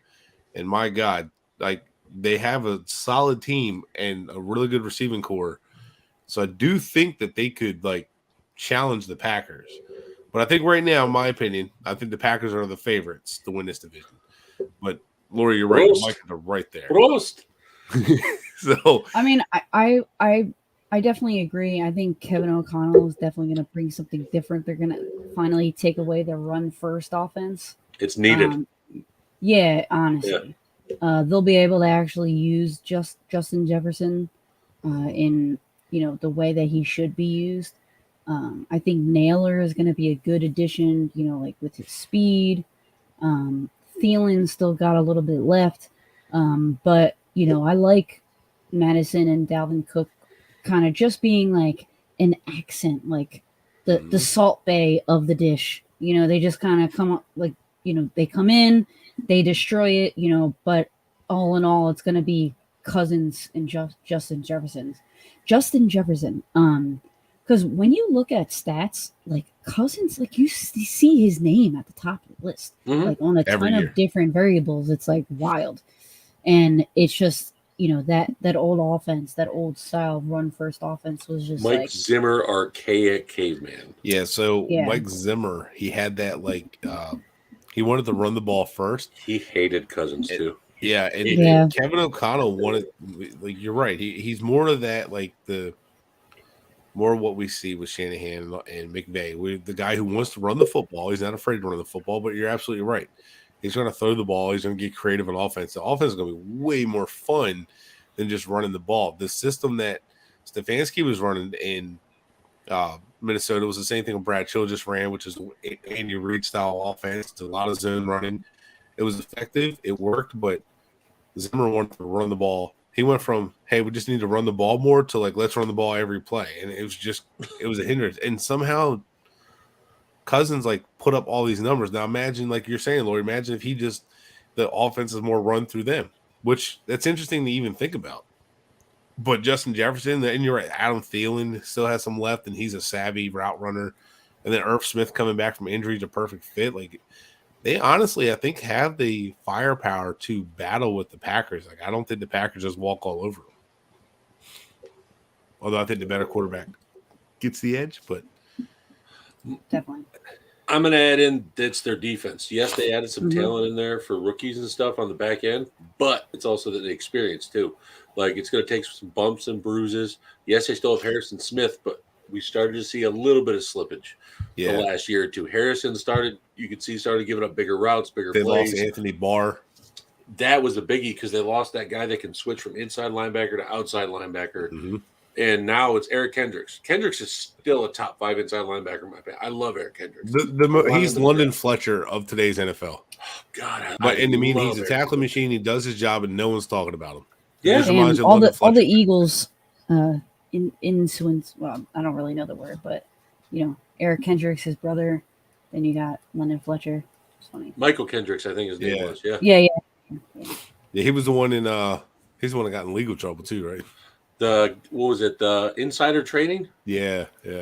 And my God, they have a solid team and a really good receiving core. So I do think that they could challenge the Packers. But I think right now, in my opinion, I think the Packers are the favorites to win this division. But Lori, you're right. The Vikings are right there. So I mean, I definitely agree. I think Kevin O'Connell is definitely going to bring something different. They're going to finally take away the run-first offense. It's needed. Yeah, honestly. Yeah. They'll be able to actually use Justin Jefferson in the way that he should be used. I think Naylor is going to be a good addition, with his speed. Thielen still got a little bit left. But, I like Madison and Dalvin Cook kind of just being an accent, the Salt Bay of the dish. They just kind of come up they come in, they destroy it, but all in all, it's going to be Cousins and Justin Jefferson. Because when you look at stats, Cousins, you see his name at the top of the list, on a ton of different variables. It's wild, and it's just that old offense, that old style run first offense was just Mike Zimmer, archaic caveman. Yeah, so Mike Zimmer, he had that he wanted to run the ball first. He hated Cousins too. Yeah, and Kevin O'Connell wanted, you're right. He's more of that, the more what we see with Shanahan and McVay. The guy who wants to run the football. He's not afraid to run the football, but you're absolutely right. He's going to throw the ball. He's going to get creative on offense. The offense is going to be way more fun than just running the ball. The system that Stefanski was running in Minnesota was the same thing Brad Chill just ran, which is Andy Reid style offense. It's a lot of zone running. It was effective. It worked, but Zimmer wanted to run the ball. He went from, hey, we just need to run the ball more to let's run the ball every play. And it was a hindrance. And somehow Cousins put up all these numbers. Now imagine, you're saying, Lori, imagine if the offense is more run through them, which that's interesting to even think about. But Justin Jefferson, and you're right, Adam Thielen still has some left, and he's a savvy route runner. And then Irv Smith coming back from injury is a perfect fit. They honestly, I think, have the firepower to battle with the Packers. I don't think the Packers just walk all over them. Although I think the better quarterback gets the edge, but definitely. I'm going to add in that's their defense. Yes, they added some talent in there for rookies and stuff on the back end, but it's also the experience too. It's going to take some bumps and bruises. Yes, they still have Harrison Smith, but we started to see a little bit of slippage the last year or two. Harrison started giving up bigger routes, bigger plays. They lost Anthony Barr. That was a biggie because they lost that guy that can switch from inside linebacker to outside linebacker. Mm-hmm. And now it's Eric Kendricks. Kendricks is still a top 5 inside linebacker in my opinion. I love Eric Kendricks. He's London Fletcher of today's NFL. Oh, God. He's a tackling machine. He does his job, and no one's talking about him. Yeah. And all the Eagles influence, well, I don't really know the word, but, Eric Kendricks, his brother. Then you got London Fletcher. It's funny. Michael Kendricks, I think his name was. Yeah. Yeah. Yeah, he was the one in he's the one that got in legal trouble too, right? What was it? The insider trading? Yeah. He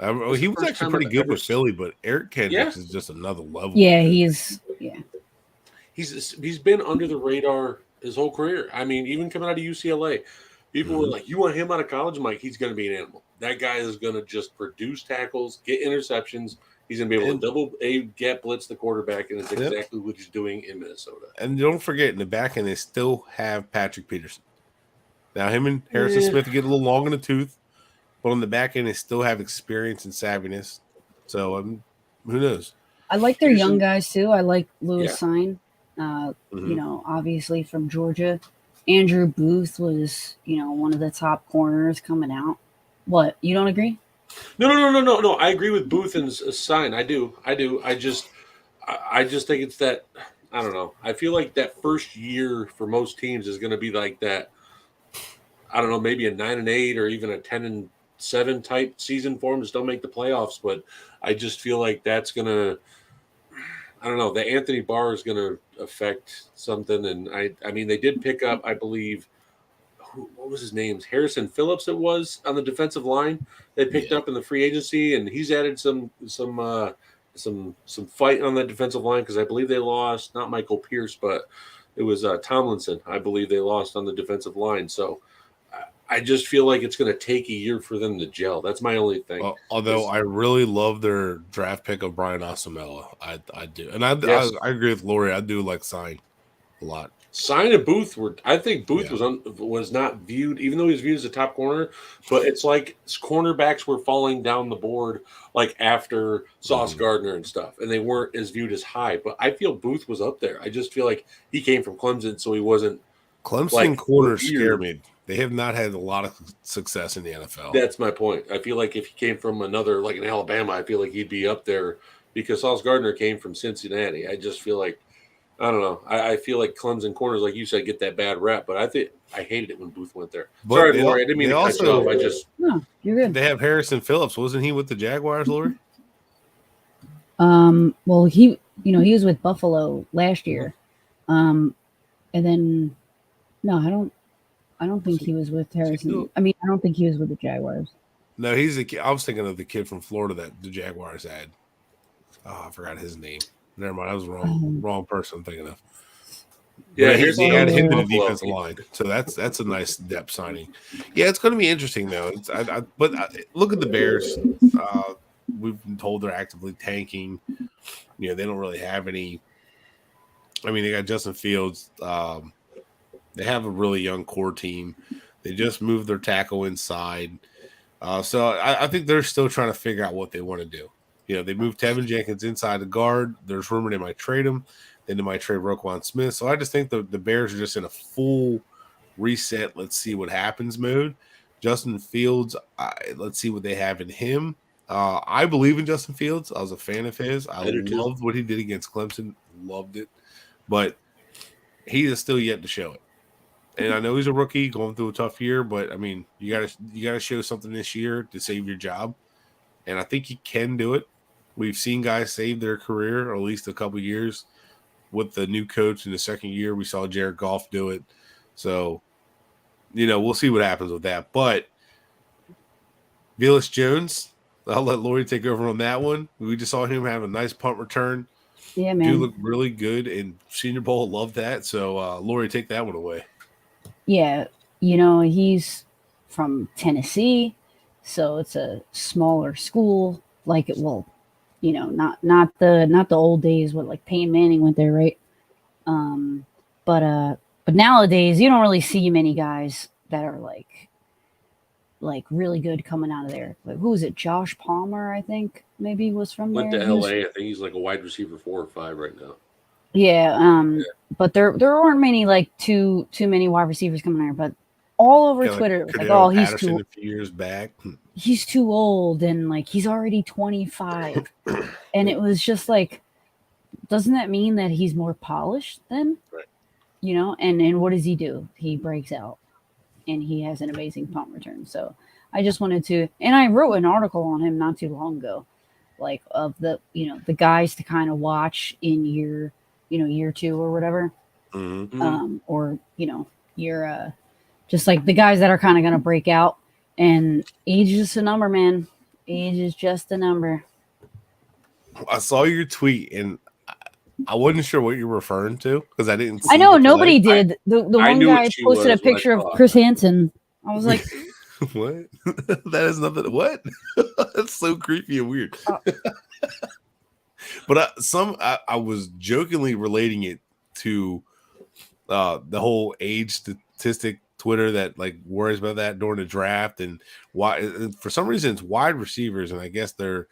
was first actually time pretty I've good ever with Philly, but Eric Kendricks is just another level. Yeah, he's been under the radar his whole career. I mean, even coming out of UCLA, people were like, "You want him out of college?" I'm like, "He's going to be an animal. That guy is going to just produce tackles, get interceptions. He's going to be able to double A gap blitz the quarterback, and it's exactly what he's doing in Minnesota." And don't forget, in the back end, they still have Patrick Peterson. Now, him and Harrison Smith get a little long in the tooth, but on the back end, they still have experience and savviness. So, who knows? I like their young guys too. I like Lewis Sign, Mm-hmm. you know, obviously from Georgia. Andrew Booth was, you know, one of the top corners coming out. What, you don't agree? No. I agree with Booth and Sign. I do. I just think it's that. I don't know. I feel like that first year for most teams is going to be like that. I don't know, maybe a 9-8 or even a 10-7 type season for them to still make the playoffs. But I just feel like that's going to. I don't know. The Anthony Barr is going to affect something, and I mean, they did pick up, I believe. What was his name? Harrison Phillips. It was on the defensive line. They picked up in the free agency, and he's added some fight on that defensive line because I believe they lost not Michael Pierce, but it was Tomlinson. I believe they lost on the defensive line. So I just feel like it's going to take a year for them to gel. That's my only thing. Although I really love their draft pick of Brian Asamoah. I do, and I agree with Lori. I do like Sign a lot. Sign and Booth were. I think Booth was not viewed, even though he was viewed as a top corner. But it's like cornerbacks were falling down the board, like after Sauce Gardner and stuff, and they weren't as viewed as high. But I feel Booth was up there. I just feel like he came from Clemson, so he wasn't. Clemson corners scare me. They have not had a lot of success in the NFL. That's my point. I feel like if he came from another, like in Alabama, I feel like he'd be up there because Sauce Gardner came from Cincinnati. I just feel like. I don't know. I feel like Clemson corners, like you said, get that bad rep, but I hated it when Booth went there. But sorry, Lori, I didn't mean to cut you off. No, you're good. They have Harrison Phillips. Wasn't he with the Jaguars, Lori? Well, he was with Buffalo last year, and then no, I don't think he was with Harrison. I mean, I don't think he was with the Jaguars. No, I was thinking of the kid from Florida that the Jaguars had. Oh, I forgot his name. Never mind, I was wrong person I'm thinking of. Yeah, he had him in the defensive line, so that's a nice depth signing. Yeah, it's going to be interesting though. But look at the Bears. We've been told they're actively tanking. You know, they don't really have any. I mean, they got Justin Fields. They have a really young core team. They just moved their tackle inside, so I think they're still trying to figure out what they want to do. You know, they moved Tevin Jenkins inside the guard. There's rumor they might trade him. Then they might trade Roquan Smith. So I just think the Bears are just in a full reset. Let's see what happens mode. Justin Fields, let's see what they have in him. I believe in Justin Fields. I was a fan of his. I loved what he did against Clemson. Loved it. But he is still yet to show it. And I know he's a rookie going through a tough year, but I mean, you gotta show something this year to save your job. And I think he can do it. We've seen guys save their career, or at least a couple years, with the new coach in the second year. We saw Jared Goff do it. So, you know, we'll see what happens with that. But Velus Jones, I'll let Lori take over on that one. We just saw him have a nice punt return. Yeah, man. Dude looked really good in Senior Bowl. Loved that. So, Lori, take that one away. Yeah, you know, he's from Tennessee, so it's a smaller school. Like it will. You know, not the old days when like Peyton Manning went there, right? But nowadays you don't really see many guys that are like really good coming out of there. Like who was it? Josh Palmer, I think maybe was from went there. To LA. I think he's like a wide receiver 4 or 5 right now. Yeah. But there aren't many like too many wide receivers coming there. But all over Twitter, like, like, oh, he's too. A few years back. He's too old, and like he's already 25, and it was just like, doesn't that mean that he's more polished then? Right. You know, and what does he do? He breaks out, and he has an amazing punt return. So I just wanted to, and I wrote an article on him not too long ago, like of the the guys to kind of watch in year year 2 or whatever, or you're just like the guys that are kind of going to break out. And age is just a number, man. Age is just a number. I saw your tweet and I wasn't sure what you're referring to because I didn't see I know the nobody play. did. The one guy posted a picture of Chris Hansen. I was like, what? That is nothing. What? That's so creepy and weird. But I was jokingly relating it to the whole age statistic Twitter that like worries about that during the draft, and why for some reason it's wide receivers, and I guess their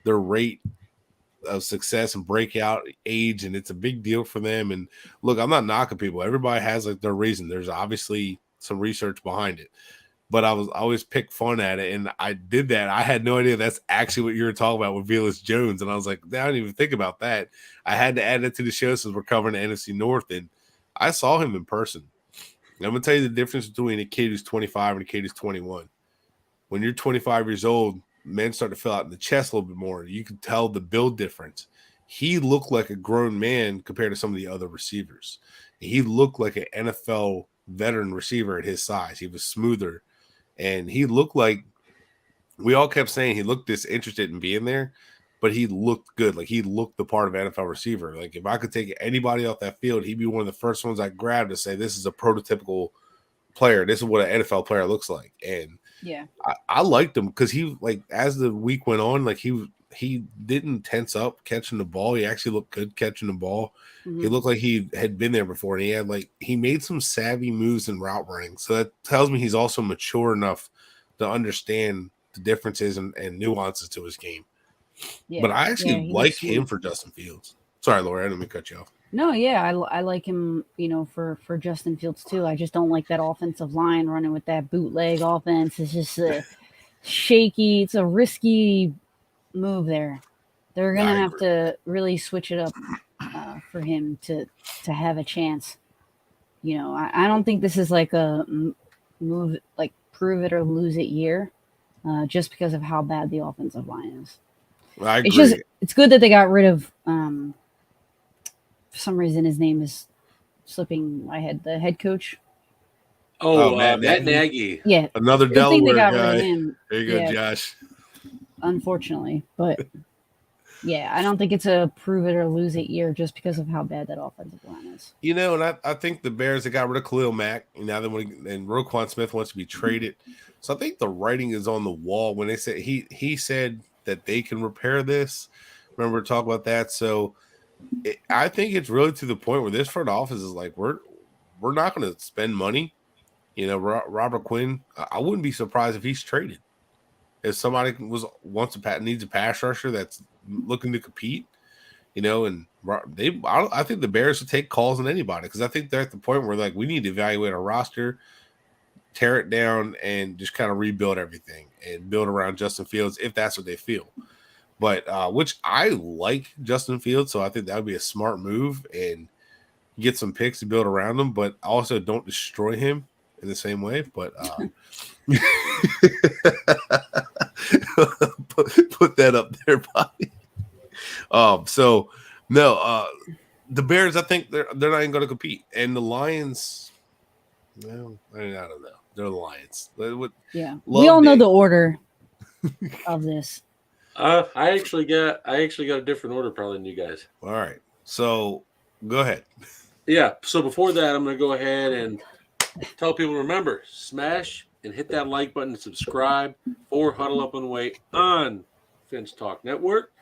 rate of success and breakout age, and it's a big deal for them. And look, I'm not knocking people. Everybody has like their reason. There's obviously some research behind it. But I always pick fun at it, and I did that. I had no idea that's actually what you were talking about with Velus Jones, and I was like, I didn't even think about that. I had to add it to the show since we're covering the NFC North, and I saw him in person. I'm gonna tell you the difference between a kid who's 25 and a kid who's 21. When you're 25 years old, men start to fill out in the chest a little bit more. You can tell the build difference. He looked like a grown man compared to some of the other receivers. He looked like an NFL veteran receiver at his size. He was smoother. And he looked like, we all kept saying he looked disinterested in being there, but he looked good. Like he looked the part of an NFL receiver. Like if I could take anybody off that field, he'd be one of the first ones I grabbed to say, this is a prototypical player. This is what an NFL player looks like. And yeah, I liked him because he, like, as the week went on, like he didn't tense up catching the ball. He actually looked good catching the ball. Mm-hmm. He looked like he had been there before, and he made some savvy moves in route running. So that tells me he's also mature enough to understand the differences and nuances to his game. Yeah. But I actually like him for Justin Fields. Sorry, Laura, I didn't mean to cut you off. No, yeah, I like him, for Justin Fields too. I just don't like that offensive line running with that bootleg offense. It's just shaky. It's a risky move there. They're gonna have to really switch it up for him to have a chance. I don't think this is like a move, like prove it or lose it year, just because of how bad the offensive line is. I agree. It's good that they got rid of. For some reason, his name is slipping my head. The head coach. Matt Nagy. Yeah, another Delaware guy. There you go, Josh. Unfortunately, but yeah, I don't think it's a prove it or lose it year just because of how bad that offensive line is. And I think the Bears, they got rid of Khalil Mack, and now and Roquan Smith wants to be traded. So I think the writing is on the wall when they said he said that they can repair this. Remember to talk about that. So I think it's really to the point where this front office is like, we're not going to spend money. Robert Quinn, I wouldn't be surprised if he's traded. If somebody needs a pass rusher that's looking to compete, and I think the Bears will take calls on anybody because I think they're at the point where we need to evaluate our roster, tear it down, and just kind of rebuild everything and build around Justin Fields if that's what they feel. But which I like Justin Fields, so I think that would be a smart move and get some picks to build around him, but also don't destroy him in the same way. But put that up there, Bobby. The Bears, I think they're not even going to compete, and the Lions. Well, I don't know. They're the Lions. Yeah, we all know the order of this. I actually got a different order probably than you guys. All right, so go ahead. Yeah. So before that, I'm going to go ahead and tell people, remember, smash and hit that like button and subscribe for Huddle Up and Wait on Finch Talk Network.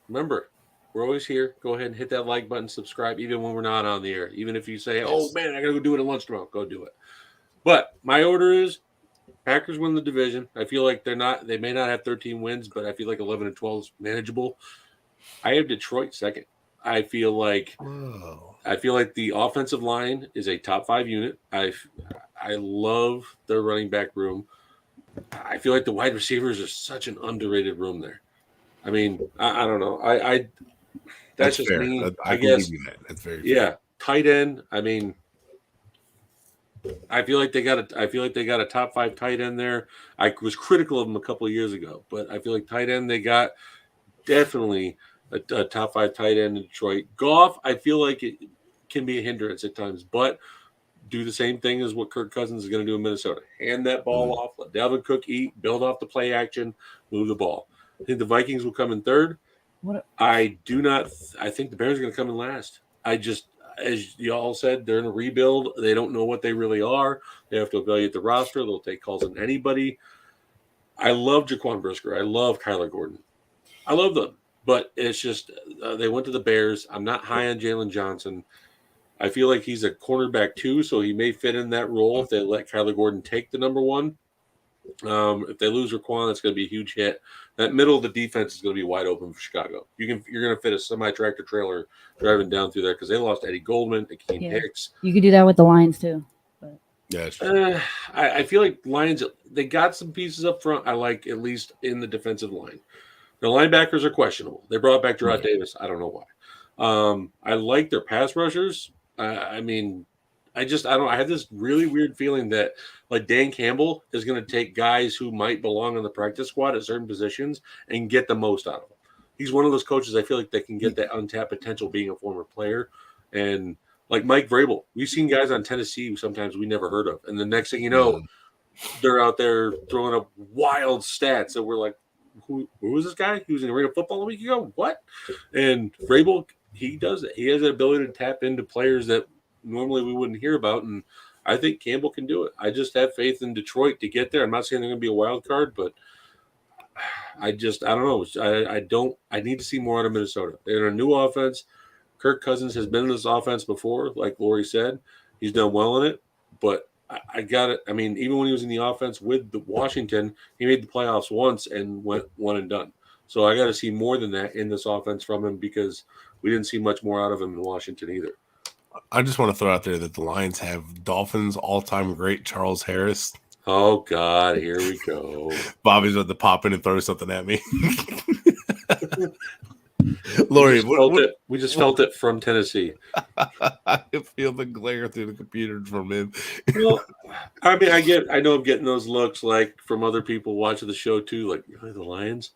Remember, we're always here. Go ahead and hit that like button, subscribe, even when we're not on the air. Even if you say, oh, man, I got to go do it at lunch tomorrow, go do it. But my order is Packers win the division. I feel like they may not have 13 wins, but I feel like 11 and 12 is manageable. I have Detroit second. I feel like the offensive line is a top 5 unit. I love their running back room. I feel like the wide receivers are such an underrated room there. I mean, I don't know. That's just fair. Me. I guess. Give you that. That's very fair. Yeah. Tight end. I mean, I feel like they got a top 5 tight end there. I was critical of them a couple of years ago, but I feel like tight end they got definitely a top 5 tight end in Detroit. Goff, I feel like it can be a hindrance at times, but do the same thing as what Kirk Cousins is going to do in Minnesota. Hand that ball off, let Dalvin Cook eat, build off the play action, move the ball. I think the Vikings will come in third. I think the Bears are going to come in last. As y'all said, they're in a rebuild. They don't know what they really are. They have to evaluate the roster. They'll take calls on anybody. I love Jaquan Brisker. I love Kyler Gordon. I love them. But it's just they went to the Bears. I'm not high on Jalen Johnson. I feel like he's a cornerback too, so he may fit in that role if they let Kyler Gordon take the number one. If they lose Raquan, that's going to be a huge hit. That middle of the defense is going to be wide open for Chicago. You're going to fit a semi-tractor trailer driving down through there because they lost Eddie Goldman, Akeem Hicks. You could do that with the Lions too. But. Yeah, I feel like Lions, they got some pieces up front I like, at least in the defensive line. The linebackers are questionable. They brought back Gerard Davis. I don't know why. I like their pass rushers. I have this really weird feeling that like Dan Campbell is going to take guys who might belong on the practice squad at certain positions and get the most out of them. He's one of those coaches I feel like they can get that untapped potential being a former player. And like Mike Vrabel, we've seen guys on Tennessee who sometimes we never heard of. And the next thing you know, they're out there throwing up wild stats that we're like, who was this guy? He was in the Arena Football a week ago? What? And Vrabel, he does it. He has the ability to tap into players that normally we wouldn't hear about, and I think Campbell can do it. I just have faith in Detroit to get there. I'm not saying they're going to be a wild card, but I don't know. I need to see more out of Minnesota. They're in a new offense. Kirk Cousins has been in this offense before, like Lori said. He's done well in it, but I got it. I mean, even when he was in the offense with the Washington, he made the playoffs once and went one and done. So I got to see more than that in this offense from him because we didn't see much more out of him in Washington either. I just want to throw out there that the Lions have Dolphins all-time great Charles Harris. Oh, God, here we go. Bobby's about to pop in and throw something at me. Lori, we just felt it from Tennessee. I can feel the glare through the computer from him. Well, I mean, I know I'm getting those looks like from other people watching the show too, like really the Lions.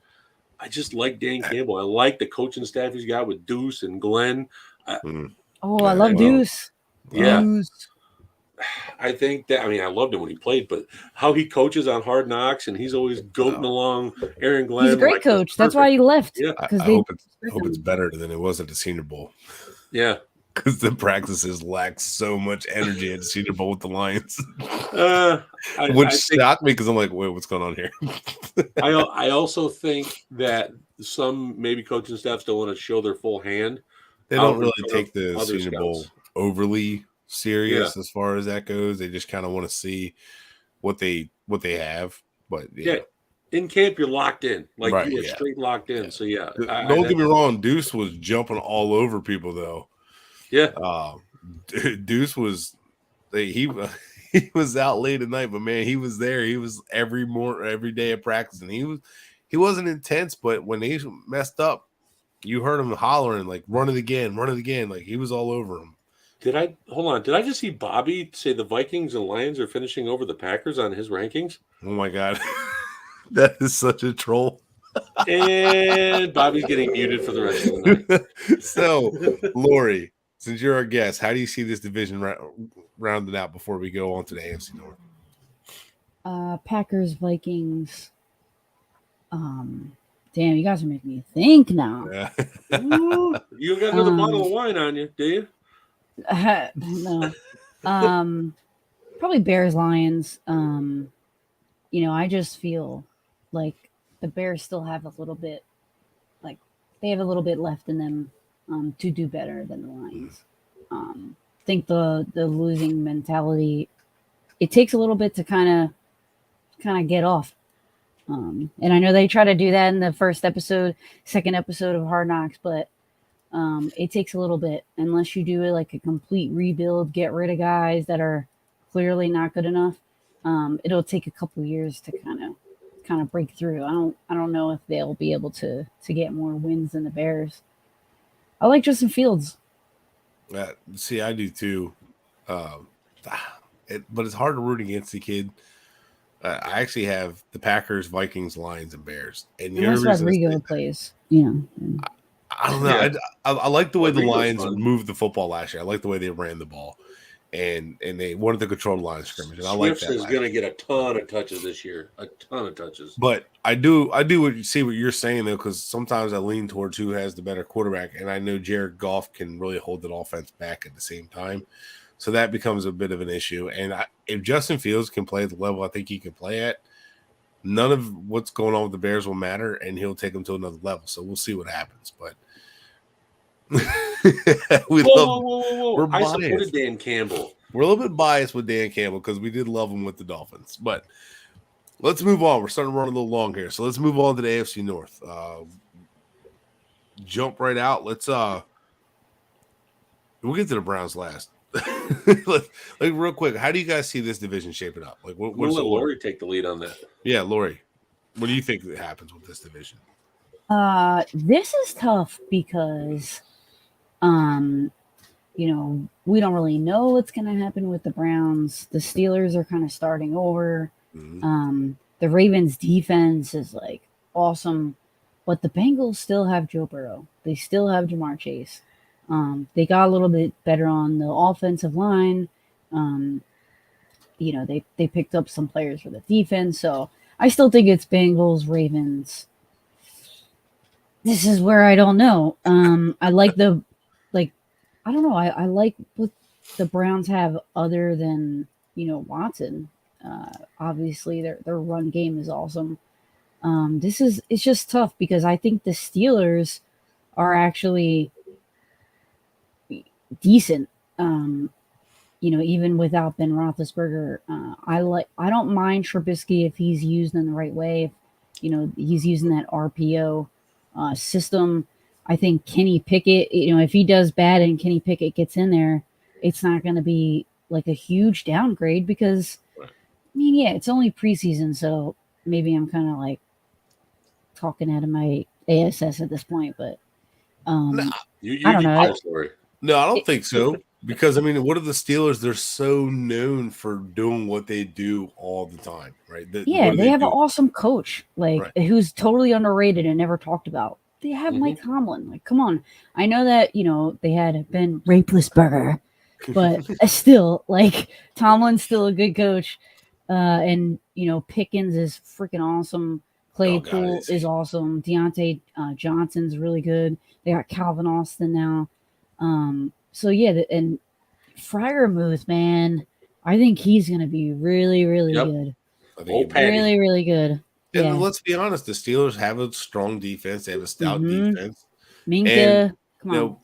I just like Dan Campbell. I like the coaching staff he's got with Deuce and Glenn. I love Deuce. Yeah. Deuce. I think that, I loved him when he played, but how he coaches on Hard Knocks and he's always goating along Aaron Glenn. He's a great coach. That's why he left. Yeah. I hope it's better than it was at the Senior Bowl. Yeah. Because the practices lack so much energy at the Senior Bowl with the Lions. Which shocked me because I'm like, wait, what's going on here? I also think that some maybe coaching staffs don't want to show their full hand. They don't really take the Senior Bowl overly serious as far as that goes. They just kind of want to see what they have. But in camp you're locked in, like you were straight locked in. So don't get me wrong, Deuce was jumping all over people though. Yeah, Deuce was he was out late at night, but man, he was there. He was every day at practice, and he wasn't intense, but when they messed up, you heard him hollering like run it again, like he was all over him. Did I just see Bobby say the Vikings and Lions are finishing over the Packers on his rankings? Oh my God. That is such a troll. And Bobby's getting muted for the rest of the night. So, Lori, since you're our guest, how do you see this division rounded out before we go on to the AFC North? Packers, Vikings. Damn, you guys are making me think now. Yeah. You got another bottle of wine on you, do you? No. Probably Bears, Lions. I just feel like the Bears still have a little bit, like they have a little bit left in them to do better than the Lions. I think the losing mentality, it takes a little bit to kind of get off. And I know they try to do that in the second episode of Hard Knocks, but it takes a little bit unless you do it like a complete rebuild, get rid of guys that are clearly not good enough. It'll take a couple years to kind of break through. I don't know if they'll be able to get more wins than the Bears. I like Justin Fields. See, I do too. But it's hard to root against the kid. I actually have the Packers, Vikings, Lions, and Bears. And unless Rodrigo plays. I don't know. Yeah. I like the way the Reno's Lions fun. moved the football last year. I like the way they ran the ball, and they wanted to control the line of scrimmage. And I like Swifts that. is going to get a ton of touches this year. A ton of touches. But I see what you're saying though, because sometimes I lean towards who has the better quarterback, and I know Jared Goff can really hold the offense back at the same time. So that becomes a bit of an issue. And if Justin Fields can play at the level I think he can play at, none of what's going on with the Bears will matter, and he'll take them to another level. So we'll see what happens. But Whoa. I supported Dan Campbell. We're a little bit biased with Dan Campbell because we did love him with the Dolphins. But let's move on. We're starting to run a little long here. So let's move on to the AFC North. Jump right out. We'll get to the Browns last. like real quick, how do you guys see this division shaping up? Like, We'll let Lori take the lead on that. Yeah, Lori, what do you think that happens with this division? This is tough because, we don't really know what's going to happen with the Browns. The Steelers are kind of starting over. Mm-hmm. The Ravens defense is like awesome, but the Bengals still have Joe Burrow. They still have Jamar Chase. They got a little bit better on the offensive line. They picked up some players for the defense. So I still think it's Bengals, Ravens. This is where I don't know. I like I don't know. I like what the Browns have other than, Watson. Obviously their run game is awesome. It's just tough because I think the Steelers are actually decent. Even without Ben Roethlisberger, I don't mind Trubisky if he's used in the right way. If, he's using that RPO system. I think Kenny Pickett, if he does bad and Kenny Pickett gets in there, it's not going to be like a huge downgrade because, it's only preseason, so maybe I'm kind of like talking out of my ASS at this point, but I don't know. No, I don't think so. Because, what are the Steelers? They're so known for doing what they do all the time, right? They have an awesome coach, who's totally underrated and never talked about. They have Mike Tomlin. Like, come on. I know that, they had Ben Roethlisberger, but still, Tomlin's still a good coach. And, Pickens is freaking awesome. Claypool is awesome. Deontay Johnson's really good. They got Calvin Austin now. So and Freiermuth, man, I think he's going to be really, really good. Really, really good. And let's be honest, the Steelers have a strong defense. They have a stout defense. Minka, come on.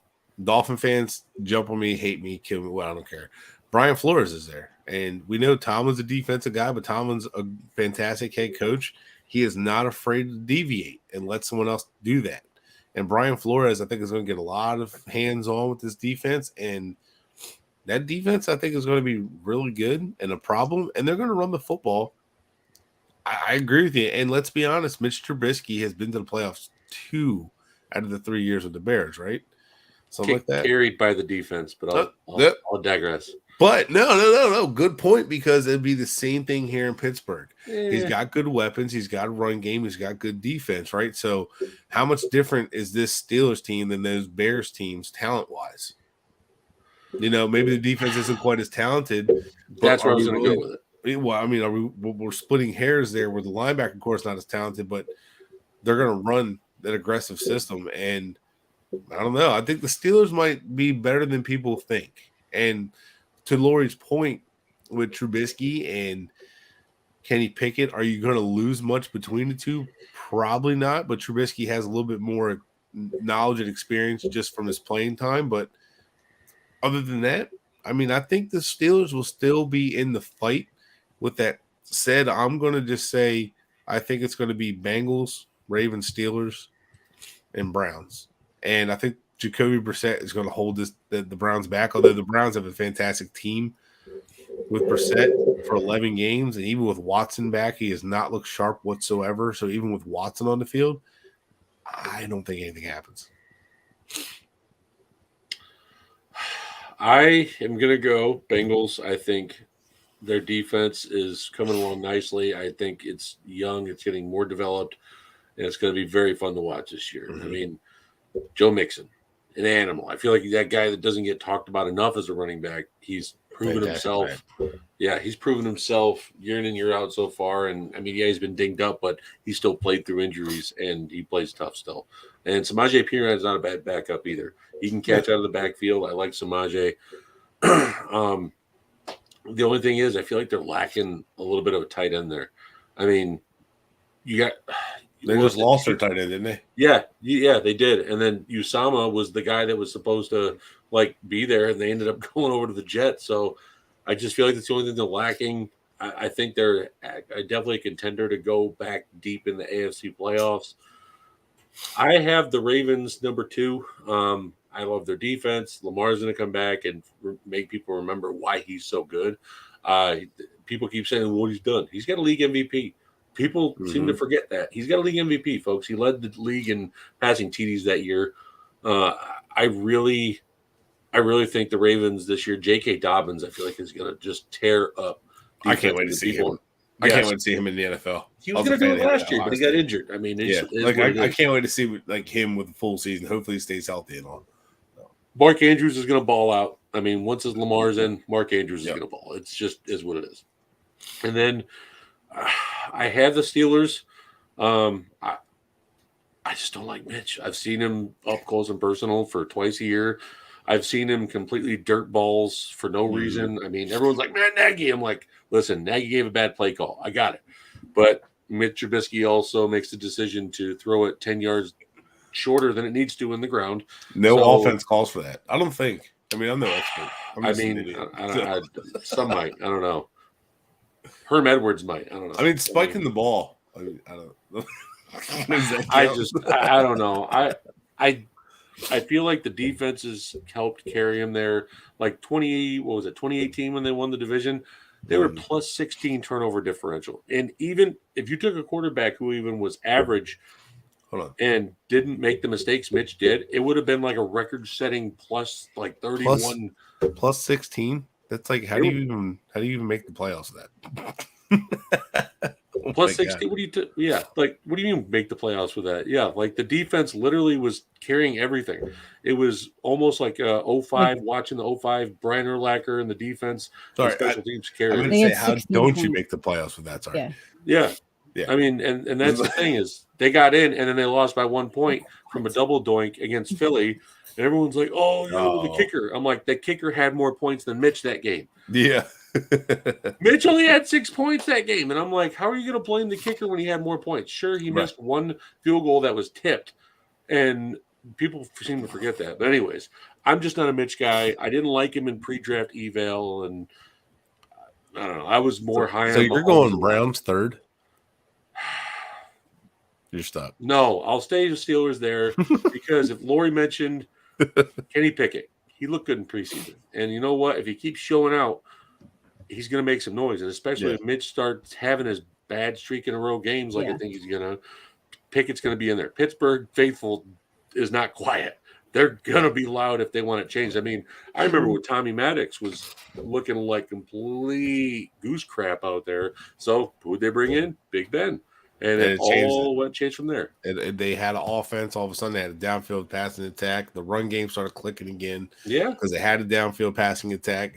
Dolphin fans jump on me, hate me, kill me. Well, I don't care. Brian Flores is there. And we know Tomlin's a defensive guy, but Tomlin's a fantastic head coach. He is not afraid to deviate and let someone else do that. And Brian Flores, I think, is going to get a lot of hands-on with this defense. And that defense, I think, is going to be really good and a problem. And they're going to run the football. I agree with you. And let's be honest, Mitch Trubisky has been to the playoffs 2 out of the 3 years with the Bears, right? Something like that. Carried by the defense, but I'll digress. But no. Good point, because it'd be the same thing here in Pittsburgh. Yeah. He's got good weapons. He's got a run game. He's got good defense, right? So how much different is this Steelers team than those Bears teams talent-wise? Maybe the defense isn't quite as talented. That's where I was going to go with it. Well, we're splitting hairs there where the linebacker, of course, not as talented, but they're going to run that aggressive system. And I don't know. I think the Steelers might be better than people think. And to Lori's point with Trubisky and Kenny Pickett, are you going to lose much between the two? Probably not. But Trubisky has a little bit more knowledge and experience just from his playing time. But other than that, I think the Steelers will still be in the fight. With that said, I'm going to just say I think it's going to be Bengals, Ravens, Steelers, and Browns. And I think Jacoby Brissett is going to hold the Browns back, although the Browns have a fantastic team with Brissett for 11 games. And even with Watson back, he has not looked sharp whatsoever. So even with Watson on the field, I don't think anything happens. I am going to go Bengals. I think their defense is coming along nicely. I think it's young. It's getting more developed. and it's going to be very fun to watch this year. I mean, Joe Mixon, an animal. I feel like he's that guy that doesn't get talked about enough as a running back. He's proven himself. Yeah, he's proven himself year in and year out so far. And I mean, yeah, he's been dinged up, but he still played through injuries and he plays tough still. And Samaje Perine is not a bad backup either. He can catch out of the backfield. I like Samaje. The only thing is, I feel like they're lacking a little bit of a tight end there. I mean, they just lost their tight end, didn't they? Yeah, they did. And then Usama was the guy that was supposed to be there, and they ended up going over to the Jets. So I just feel like that's the only thing they're lacking. I think they're definitely a contender to go back deep in the AFC playoffs. I have the Ravens number 2. I love their defense. Lamar's going to come back and make people remember why he's so good. People keep saying what he's done. He's got a league MVP. People seem to forget that. He's got a league MVP, folks. He led the league in passing TDs that year. I really think the Ravens this year, J.K. Dobbins, I feel like is going to just tear up. I can't wait to see him. I can't wait to see him in the NFL. He was going to do it last year, but he got injured. I mean, I can't wait to see him with the full season. Hopefully, he stays healthy and all. Mark Andrews is going to ball out. I mean, once his Lamar's in, Mark Andrews is going to ball. It's just is what it is. And then I have the Steelers. I just don't like Mitch. I've seen him up close and personal for twice a year. I've seen him completely dirt balls for no reason. I mean, everyone's like, man, Nagy. I'm like, listen, Nagy gave a bad play call. I got it. But Mitch Trubisky also makes the decision to throw it 10 yards shorter than it needs to in the ground. No offense calls for that. I don't think. I mean, I'm no expert. Some might. I don't know. Herm Edwards might. I don't know. I mean, spiking the ball. I don't know. I don't know. I feel like the defense has helped carry him there. Like 2018 when they won the division, they were plus 16 turnover differential. And even if you took a quarterback who even was average and didn't make the mistakes Mitch did, it would have been like a record-setting plus 31. Plus 16? That's like how do you even make the playoffs of that? Plus 60. What do you mean make the playoffs with that? Yeah, like the defense literally was carrying everything. It was almost like 05 watching the 05 Brian Urlacher and the defense. Sorry, special teams carrying. I'm going to say, how don't you make the playoffs with that? Sorry. Yeah. I mean, and that's the thing is they got in and then they lost by 1 point from a double doink against Philly. And everyone's like, the kicker. I'm like, the kicker had more points than Mitch that game. Yeah. Mitch only had 6 points that game. And I'm like, how are you going to blame the kicker when he had more points? Sure, he missed one field goal that was tipped. And people seem to forget that. But anyways, I'm just not a Mitch guy. I didn't like him in pre-draft eval. And I don't know. I was more high on. So you're going Browns third? You're stuck. No, I'll stay the Steelers there because if Lori mentioned Kenny Pickett, he looked good in preseason. And you know what? If he keeps showing out, he's going to make some noise. And especially if Mitch starts having his bad streak in a row games I think he's going to, Pickett's going to be in there. Pittsburgh faithful is not quiet. They're going to be loud if they want it changed. I mean, I remember when Tommy Maddox was looking like complete goose crap out there. So who'd they bring in? Big Ben. And it all went changed from there. And they had an offense. All of a sudden, they had a downfield passing attack. The run game started clicking again. Yeah. Because they had a downfield passing attack.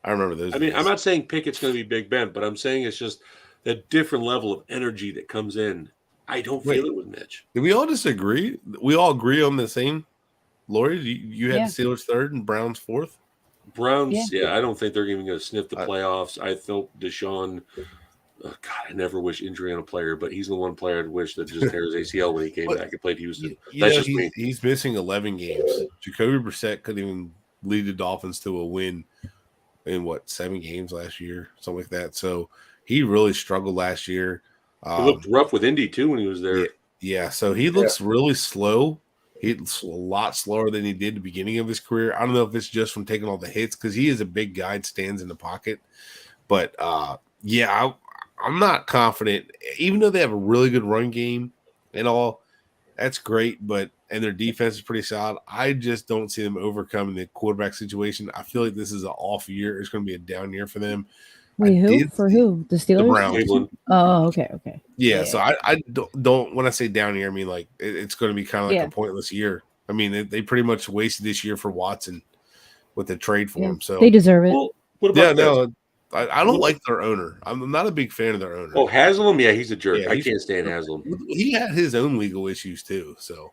I remember those. I mean, I'm not saying Pickett's going to be Big Ben, but I'm saying it's just a different level of energy that comes in. I don't feel it with Mitch. Did we all disagree? We all agree on the same? Lori, you had the Steelers third and Browns fourth? Browns, I don't think they're even going to sniff the playoffs. I thought Deshaun – oh, God, I never wish injury on a player, but he's the one player I'd wish that just tears ACL when he came back and played Houston. That's just me. He's missing 11 games. Jacoby Brissett couldn't even lead the Dolphins to a win in 7 games last year, something like that. So he really struggled last year. He looked rough with Indy too when he was there. Yeah. So he looks really slow. He's a lot slower than he did at the beginning of his career. I don't know if it's just from taking all the hits because he is a big guy and stands in the pocket. But I'm not confident, even though they have a really good run game and all. That's great, and their defense is pretty solid. I just don't see them overcoming the quarterback situation. I feel like this is an off year. It's going to be a down year for them. Wait, who? For who? The Steelers? The Browns. Cleveland. Oh, okay. Yeah, so I don't when I say down here, I mean like it's going to be kind of like a pointless year. I mean, they pretty much wasted this year for Watson with the trade for him. So they deserve it. Well, what about no, I don't like their owner. I'm not a big fan of their owner. Oh, Haslam? Yeah, he's a jerk. Yeah, I can't stand Haslam. He had his own legal issues too. So,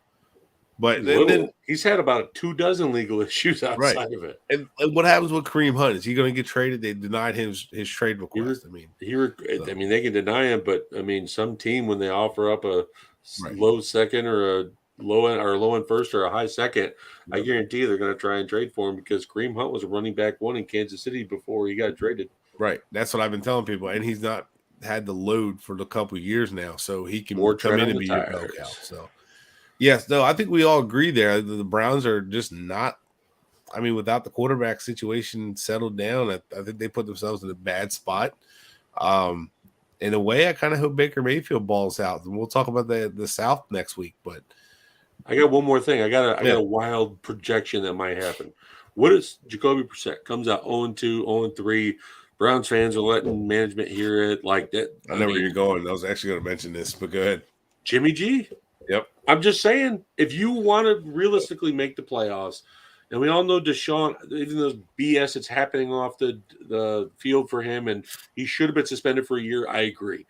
but then he's had about 24 legal issues outside of it. And what happens with Kareem Hunt? Is he going to get traded? They denied his trade request. I mean, they can deny him, but I mean, some team when they offer up a low second or a low end first or a high second, I guarantee they're going to try and trade for him because Kareem Hunt was a running back one in Kansas City before he got traded. Right. That's what I've been telling people, and he's not had the load for a couple of years now, so he can come in and be your bell cow. So. Yes, no, I think we all agree there. The Browns are just not. I mean, without the quarterback situation settled down, I think they put themselves in a bad spot. In a way, I kind of hope Baker Mayfield balls out, and we'll talk about the South next week. But I got one more thing. I got a wild projection that might happen. What if Jacoby Brissett comes out 0-2, 0-3? Browns fans are letting management hear it like that. I know where you're going. I was actually going to mention this, but go ahead. Jimmy G. Yep. I'm just saying, if you want to realistically make the playoffs, and we all know Deshaun, even though BS that's happening off the field for him, and he should have been suspended for a year, I agree.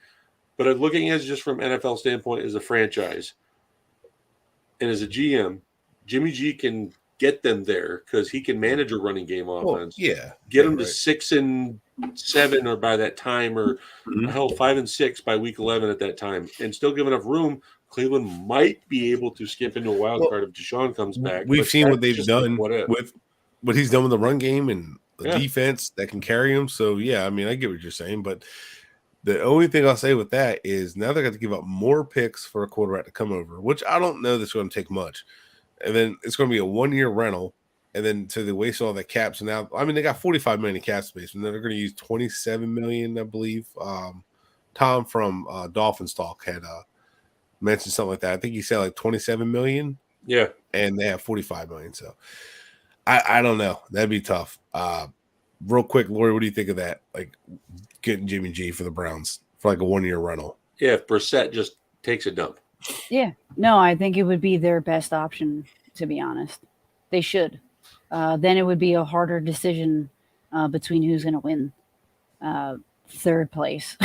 But looking at it just from NFL standpoint as a franchise and as a GM, Jimmy G can get them there because he can manage a running game offense. Get them to 6-7 or by that time, or hell 5-6 by week 11 at that time, and still give enough room. Cleveland might be able to skip into a wild card if Deshaun comes back. We've seen what they've done with what he's done with the run game and the defense that can carry him. So, yeah, I mean, I get what you're saying. But the only thing I'll say with that is now they're going to give up more picks for a quarterback to come over, which I don't know that's going to take much. And then it's going to be a 1-year rental. And then so they waste all the caps. And now, I mean, they got $45 million in cap space, and then they're going to use $27 million, I believe. Tom from Dolphins Talk had mentioned something like that. I think he said like $27 million. Yeah. And they have $45 million. So I don't know. That'd be tough. Real quick, Lori, what do you think of that? Like getting Jimmy G for the Browns for like a 1-year rental. Yeah, if Brissett just takes a dump. Yeah. No, I think it would be their best option, to be honest. They should. Then it would be a harder decision between who's going to win third place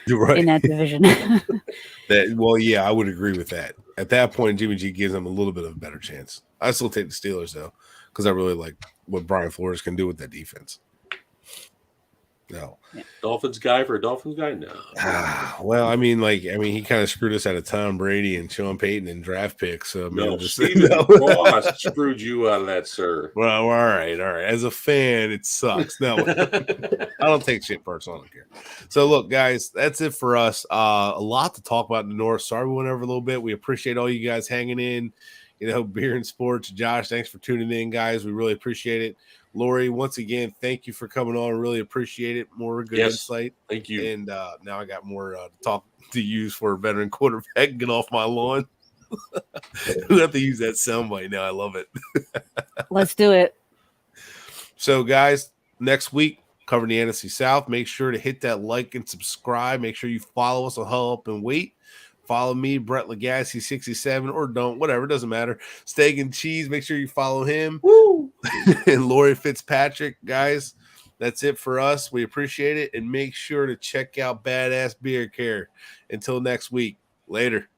in that division. I would agree with that. At that point, Jimmy G gives them a little bit of a better chance. I still take the Steelers, though, because I really like what Brian Flores can do with that defense. No. Dolphins guy for a Dolphins guy? No. Well, I mean, he kind of screwed us out of Tom Brady and Sean Payton and draft picks. So, Stephen Ross screwed you out of that, sir. Well, all right. As a fan, it sucks. No, I don't take shit personal. I don't care. So, look, guys, that's it for us. A lot to talk about in the North. Sorry we went over a little bit. We appreciate all you guys hanging in. Beer and sports. Josh, thanks for tuning in, guys. We really appreciate it. Lori, once again, thank you for coming on. Really appreciate it. More good insight. Thank you. And now I got more to talk to use for a veteran quarterback. Get off my lawn. We have to use that soundbite now. I love it. Let's do it. So, guys, next week, covering the NFC South. Make sure to hit that like and subscribe. Make sure you follow us on Huddle Up and Wait. Follow me, Brett Legacy 67, or don't, whatever, it doesn't matter. Steak and Cheese, make sure you follow him. Woo! And Lori Fitzpatrick, guys, that's it for us. We appreciate it, and make sure to check out Badass Beard Care. Until next week, later.